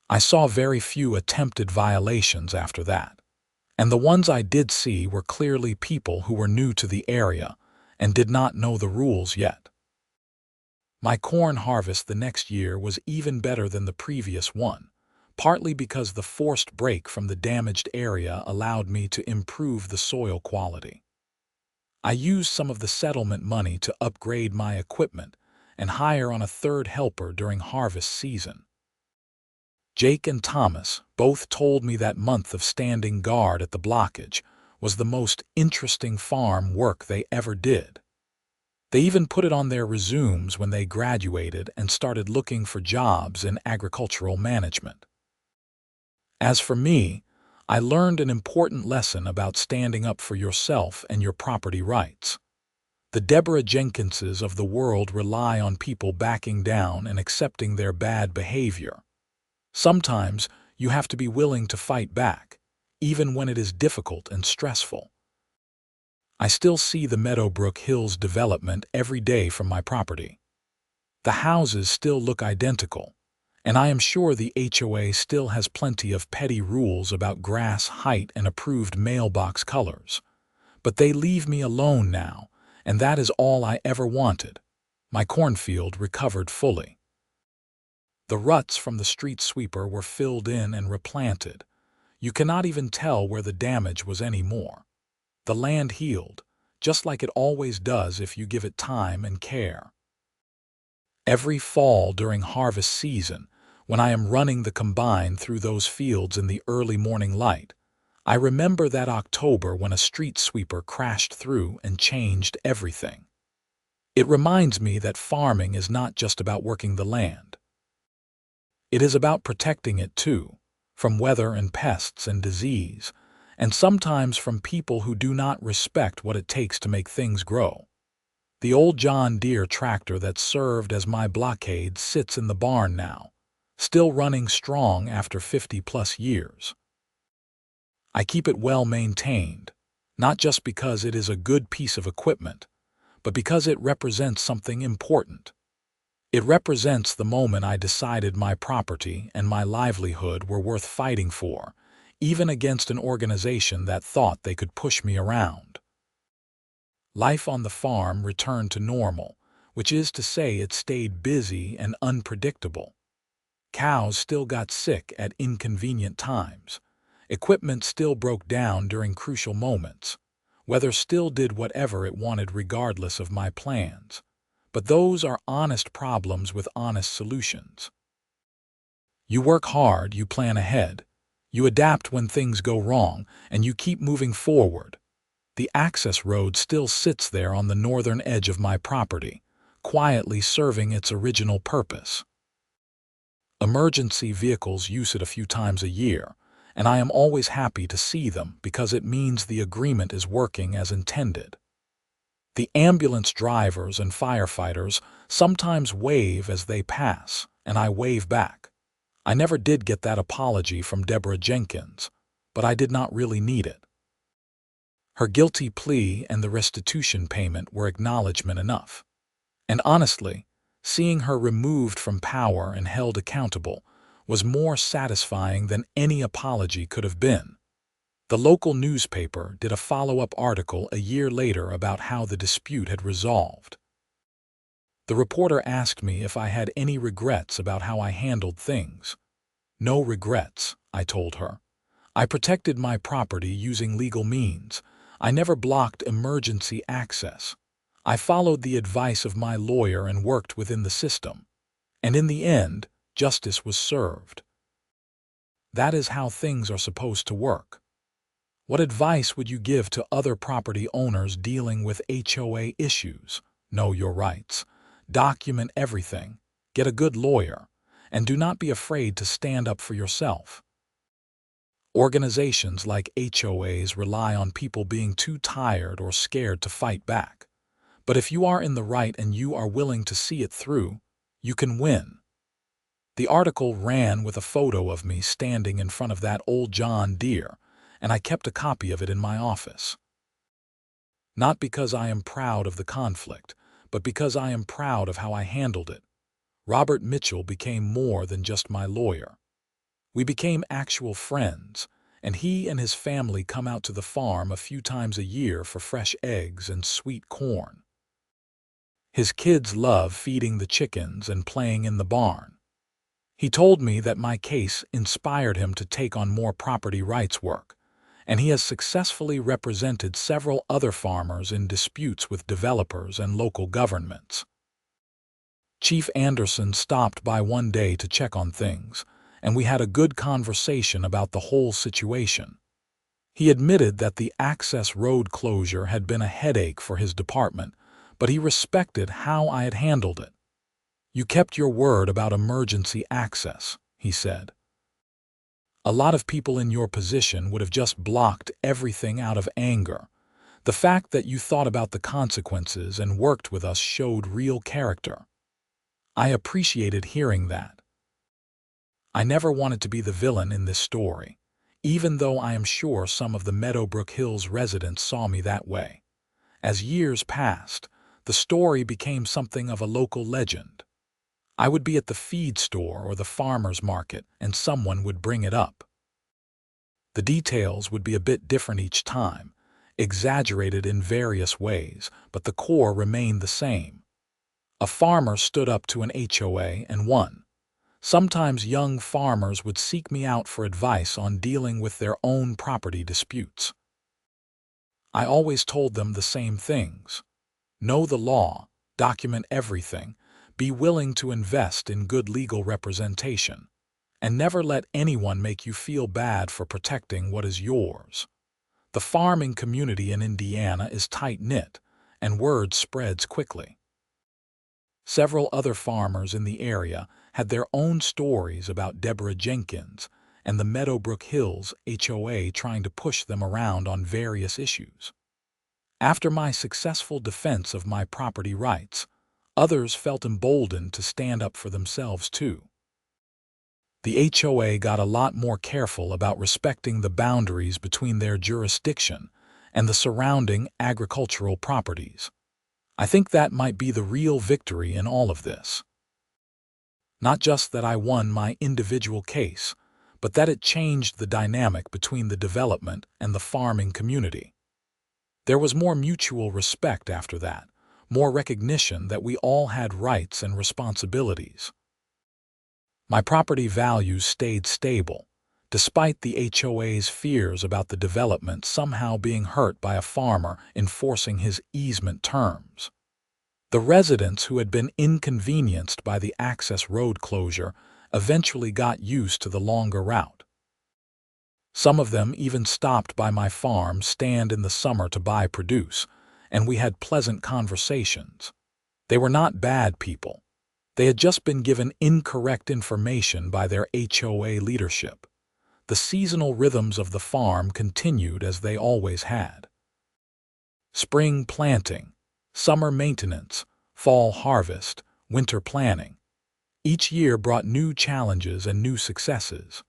I saw very few attempted violations after that, and the ones I did see were clearly people who were new to the area and did not know the rules yet. My corn harvest the next year was even better than the previous one, partly because the forced break from the damaged area allowed me to improve the soil quality. I used some of the settlement money to upgrade my equipment and hire on a third helper during harvest season. Jake and Thomas both told me that month of standing guard at the blockage was the most interesting farm work they ever did. They even put it on their resumes when they graduated and started looking for jobs in agricultural management. As for me, I learned an important lesson about standing up for yourself and your property rights. The Deborah Jenkinses of the world rely on people backing down and accepting their bad behavior. Sometimes you have to be willing to fight back, even when it is difficult and stressful. I still see the Meadowbrook Hills development every day from my property. The houses still look identical, And I am sure the HOA still has plenty of petty rules about grass height and approved mailbox colors. But they leave me alone now, and that is all I ever wanted. My cornfield recovered fully. The ruts from the street sweeper were filled in and replanted. You cannot even tell where the damage was anymore. The land healed, just like it always does if you give it time and care. Every fall during harvest season, when I am running the combine through those fields in the early morning light, I remember that October when a street sweeper crashed through and changed everything. It reminds me that farming is not just about working the land. It is about protecting it too, from weather and pests and disease, and sometimes from people who do not respect what it takes to make things grow. The old John Deere tractor that served as my blockade sits in the barn now, still running strong after 50+ years. I keep it well maintained, not just because it is a good piece of equipment, but because it represents something important. It represents the moment I decided my property and my livelihood were worth fighting for, even against an organization that thought they could push me around. Life on the farm returned to normal, which is to say it stayed busy and unpredictable. Cows still got sick at inconvenient times. Equipment still broke down during crucial moments. Weather still did whatever it wanted regardless of my plans. But those are honest problems with honest solutions. You work hard, you plan ahead. You adapt when things go wrong, and you keep moving forward. The access road still sits there on the northern edge of my property, quietly serving its original purpose. Emergency vehicles use it a few times a year, and I am always happy to see them because it means the agreement is working as intended. The ambulance drivers and firefighters sometimes wave as they pass, and I wave back. I never did get that apology from Deborah Jenkins, but I did not really need it. Her guilty plea and the restitution payment were acknowledgement enough. And honestly, seeing her removed from power and held accountable was more satisfying than any apology could have been. The local newspaper did a follow-up article a year later about how the dispute had resolved. The reporter asked me if I had any regrets about how I handled things. No regrets, I told her. I protected my property using legal means. I never blocked emergency access. I followed the advice of my lawyer and worked within the system. And in the end, justice was served. That is how things are supposed to work. What advice would you give to other property owners dealing with HOA issues? Know your rights. Document everything. Get a good lawyer. And do not be afraid to stand up for yourself. Organizations like HOAs rely on people being too tired or scared to fight back. But if you are in the right and you are willing to see it through, you can win. The article ran with a photo of me standing in front of that old John Deere, and I kept a copy of it in my office. Not because I am proud of the conflict, but because I am proud of how I handled it. Robert Mitchell became more than just my lawyer. We became actual friends, and he and his family come out to the farm a few times a year for fresh eggs and sweet corn. His kids love feeding the chickens and playing in the barn. He told me that my case inspired him to take on more property rights work, and he has successfully represented several other farmers in disputes with developers and local governments. Chief Anderson stopped by one day to check on things, and we had a good conversation about the whole situation. He admitted that the access road closure had been a headache for his department, but he respected how I had handled it. "You kept your word about emergency access," he said. "A lot of people in your position would have just blocked everything out of anger. The fact that you thought about the consequences and worked with us showed real character." I appreciated hearing that. I never wanted to be the villain in this story, even though I am sure some of the Meadowbrook Hills residents saw me that way. As years passed, the story became something of a local legend. I would be at the feed store or the farmer's market, and someone would bring it up. The details would be a bit different each time, exaggerated in various ways, but the core remained the same. A farmer stood up to an HOA and won. Sometimes young farmers would seek me out for advice on dealing with their own property disputes. I always told them the same things. Know the law, document everything, be willing to invest in good legal representation, and never let anyone make you feel bad for protecting what is yours. The farming community in Indiana is tight-knit, and word spreads quickly. Several other farmers in the area had their own stories about Deborah Jenkins and the Meadowbrook Hills HOA trying to push them around on various issues. After my successful defense of my property rights, others felt emboldened to stand up for themselves too. The HOA got a lot more careful about respecting the boundaries between their jurisdiction and the surrounding agricultural properties. I think that might be the real victory in all of this. Not just that I won my individual case, but that it changed the dynamic between the development and the farming community. There was more mutual respect after that, more recognition that we all had rights and responsibilities. My property values stayed stable, despite the HOA's fears about the development somehow being hurt by a farmer enforcing his easement terms. The residents who had been inconvenienced by the access road closure eventually got used to the longer route. Some of them even stopped by my farm stand in the summer to buy produce, and we had pleasant conversations. They were not bad people. They had just been given incorrect information by their HOA leadership. The seasonal rhythms of the farm continued as they always had. Spring planting, summer maintenance, fall harvest, winter planning. Each year brought new challenges and new successes.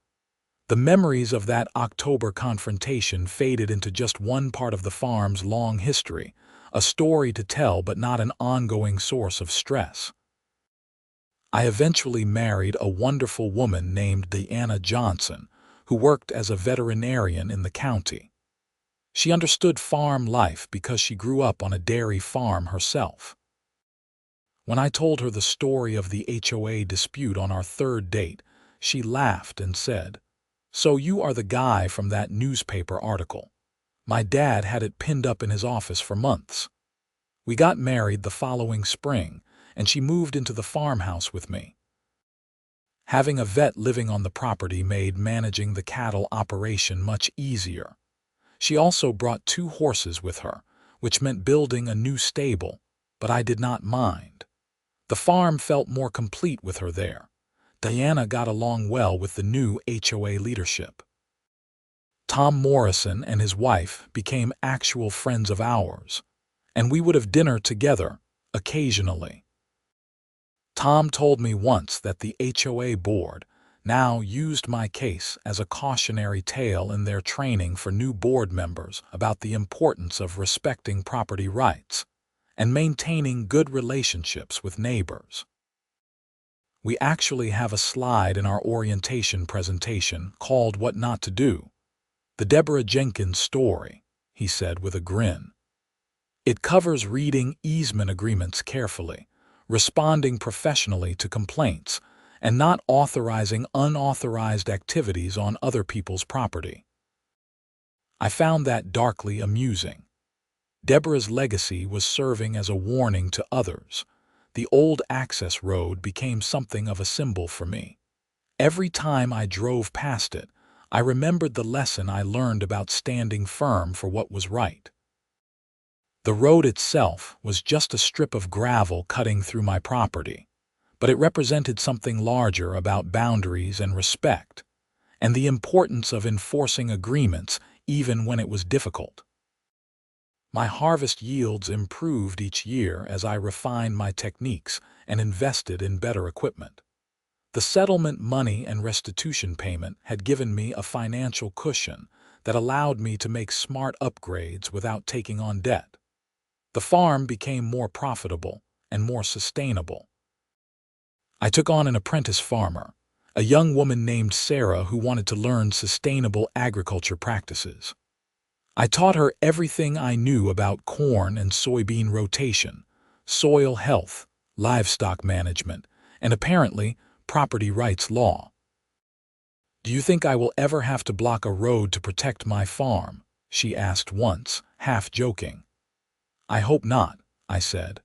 The memories of that October confrontation faded into just one part of the farm's long history, a story to tell but not an ongoing source of stress. I eventually married a wonderful woman named Deanna Johnson, who worked as a veterinarian in the county. She understood farm life because she grew up on a dairy farm herself. When I told her the story of the HOA dispute on our third date, she laughed and said, "So you are the guy from that newspaper article. My dad had it pinned up in his office for months." We got married the following spring, and she moved into the farmhouse with me. Having a vet living on the property made managing the cattle operation much easier. She also brought 2 horses with her, which meant building a new stable, but I did not mind. The farm felt more complete with her there. Diana got along well with the new HOA leadership. Tom Morrison and his wife became actual friends of ours, and we would have dinner together, occasionally. Tom told me once that the HOA board now used my case as a cautionary tale in their training for new board members about the importance of respecting property rights and maintaining good relationships with neighbors. We actually have a slide in our orientation presentation called "What Not to Do." The Deborah Jenkins story, he said with a grin. It covers reading easement agreements carefully, responding professionally to complaints, and not authorizing unauthorized activities on other people's property. I found that darkly amusing. Deborah's legacy was serving as a warning to others. The old access road became something of a symbol for me. Every time I drove past it, I remembered the lesson I learned about standing firm for what was right. The road itself was just a strip of gravel cutting through my property, but it represented something larger about boundaries and respect, and the importance of enforcing agreements even when it was difficult. My harvest yields improved each year as I refined my techniques and invested in better equipment. The settlement money and restitution payment had given me a financial cushion that allowed me to make smart upgrades without taking on debt. The farm became more profitable and more sustainable. I took on an apprentice farmer, a young woman named Sarah who wanted to learn sustainable agriculture practices. I taught her everything I knew about corn and soybean rotation, soil health, livestock management, and apparently property rights law. "Do you think I will ever have to block a road to protect my farm?" she asked once, half joking. "I hope not," I said.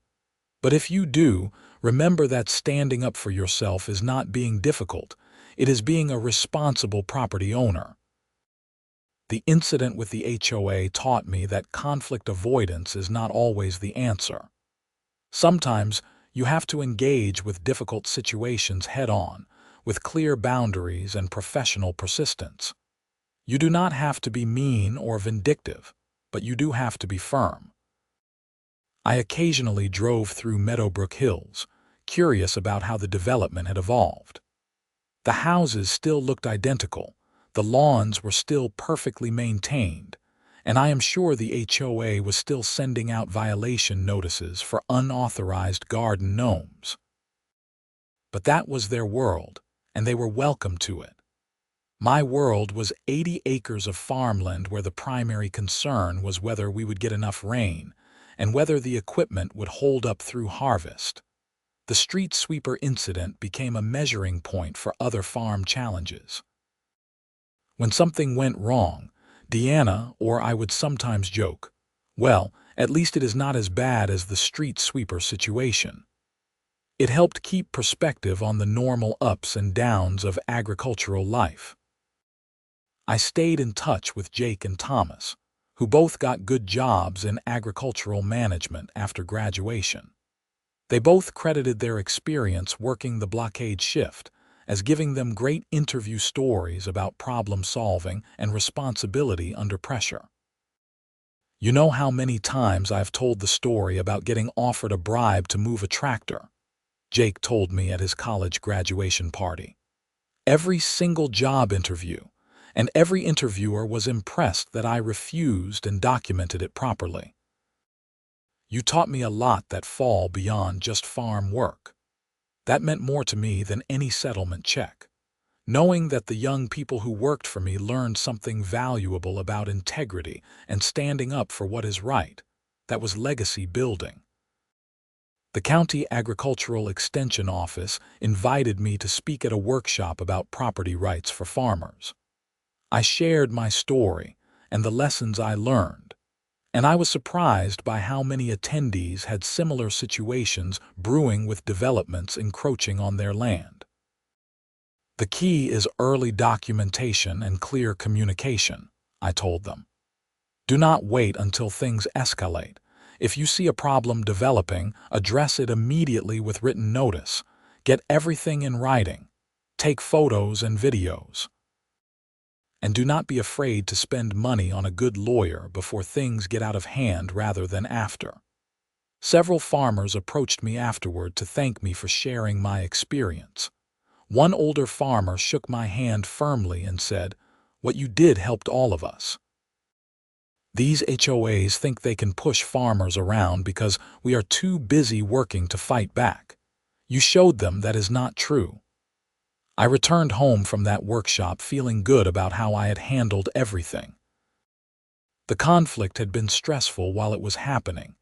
"But if you do, remember that standing up for yourself is not being difficult. It is being a responsible property owner." The incident with the HOA taught me that conflict avoidance is not always the answer. Sometimes you have to engage with difficult situations head-on, with clear boundaries and professional persistence. You do not have to be mean or vindictive, but you do have to be firm. I occasionally drove through Meadowbrook Hills, curious about how the development had evolved. The houses still looked identical, the lawns were still perfectly maintained, and I am sure the HOA was still sending out violation notices for unauthorized garden gnomes. But that was their world, and they were welcome to it. My world was 80 acres of farmland where the primary concern was whether we would get enough rain and whether the equipment would hold up through harvest. The street sweeper incident became a measuring point for other farm challenges. When something went wrong, Deanna or I would sometimes joke, "Well, at least it is not as bad as the street sweeper situation." It helped keep perspective on the normal ups and downs of agricultural life. I stayed in touch with Jake and Thomas, who both got good jobs in agricultural management after graduation. They both credited their experience working the blockade shift as giving them great interview stories about problem solving and responsibility under pressure. "You know how many times I've told the story about getting offered a bribe to move a tractor?" Jake told me at his college graduation party. "Every single job interview, and every interviewer was impressed that I refused and documented it properly." "You taught me a lot that fall beyond just farm work." That meant more to me than any settlement check. Knowing that the young people who worked for me learned something valuable about integrity and standing up for what is right, that was legacy building. The County Agricultural Extension Office invited me to speak at a workshop about property rights for farmers. I shared my story and the lessons I learned, and I was surprised by how many attendees had similar situations brewing with developments encroaching on their land. "The key is early documentation and clear communication," I told them. "Do not wait until things escalate. If you see a problem developing, address it immediately with written notice. Get everything in writing. Take photos and videos. And do not be afraid to spend money on a good lawyer before things get out of hand rather than after." Several farmers approached me afterward to thank me for sharing my experience. One older farmer shook my hand firmly and said, "What you did helped all of us." These HOAs think they can push farmers around because we are too busy working to fight back. You showed them that is not true. I returned home from that workshop feeling good about how I had handled everything. The conflict had been stressful while it was happening,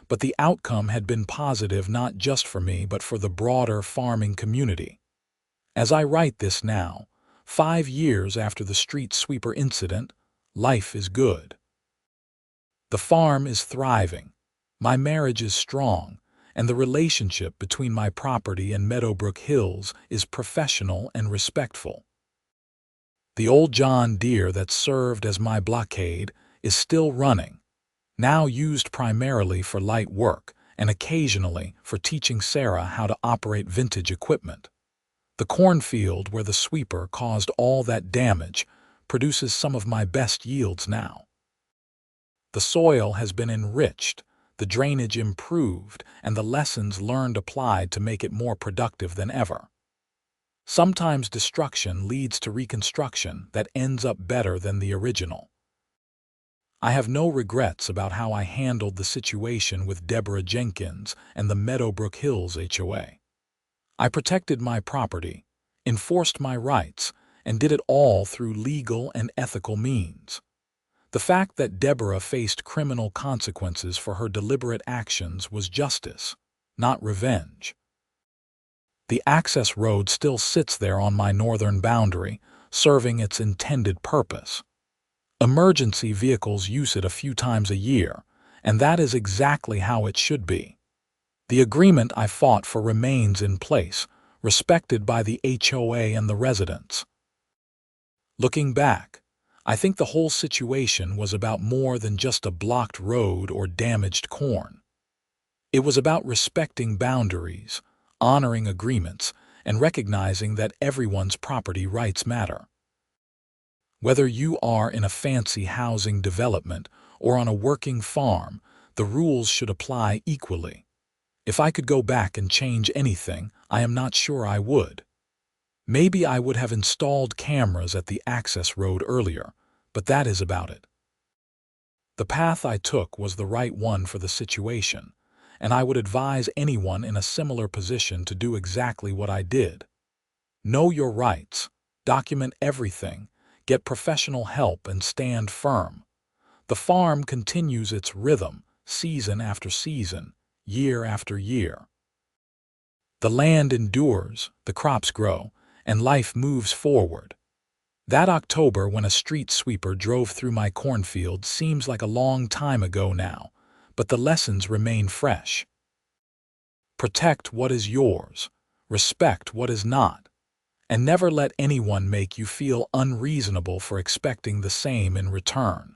but the outcome had been positive not just for me but for the broader farming community. As I write this now, 5 years after the street sweeper incident, life is good. The farm is thriving, my marriage is strong, and the relationship between my property and Meadowbrook Hills is professional and respectful. The old John Deere that served as my blockade is still running, now used primarily for light work and occasionally for teaching Sarah how to operate vintage equipment. The cornfield where the sweeper caused all that damage produces some of my best yields now. The soil has been enriched, the drainage improved, and the lessons learned applied to make it more productive than ever. Sometimes destruction leads to reconstruction that ends up better than the original. I have no regrets about how I handled the situation with Deborah Jenkins and the Meadowbrook Hills HOA. I protected my property, enforced my rights, and did it all through legal and ethical means. The fact that Deborah faced criminal consequences for her deliberate actions was justice, not revenge. The access road still sits there on my northern boundary, serving its intended purpose. Emergency vehicles use it a few times a year, and that is exactly how it should be. The agreement I fought for remains in place, respected by the HOA and the residents. Looking back, I think the whole situation was about more than just a blocked road or damaged corn. It was about respecting boundaries, honoring agreements, and recognizing that everyone's property rights matter. Whether you are in a fancy housing development or on a working farm, the rules should apply equally. If I could go back and change anything, I am not sure I would. Maybe I would have installed cameras at the access road earlier, but that is about it. The path I took was the right one for the situation, and I would advise anyone in a similar position to do exactly what I did. Know your rights, document everything, get professional help, and stand firm. The farm continues its rhythm, season after season, year after year. The land endures, the crops grow, and life moves forward. That October when a street sweeper drove through my cornfield seems like a long time ago now, but the lessons remain fresh. Protect what is yours, respect what is not, and never let anyone make you feel unreasonable for expecting the same in return.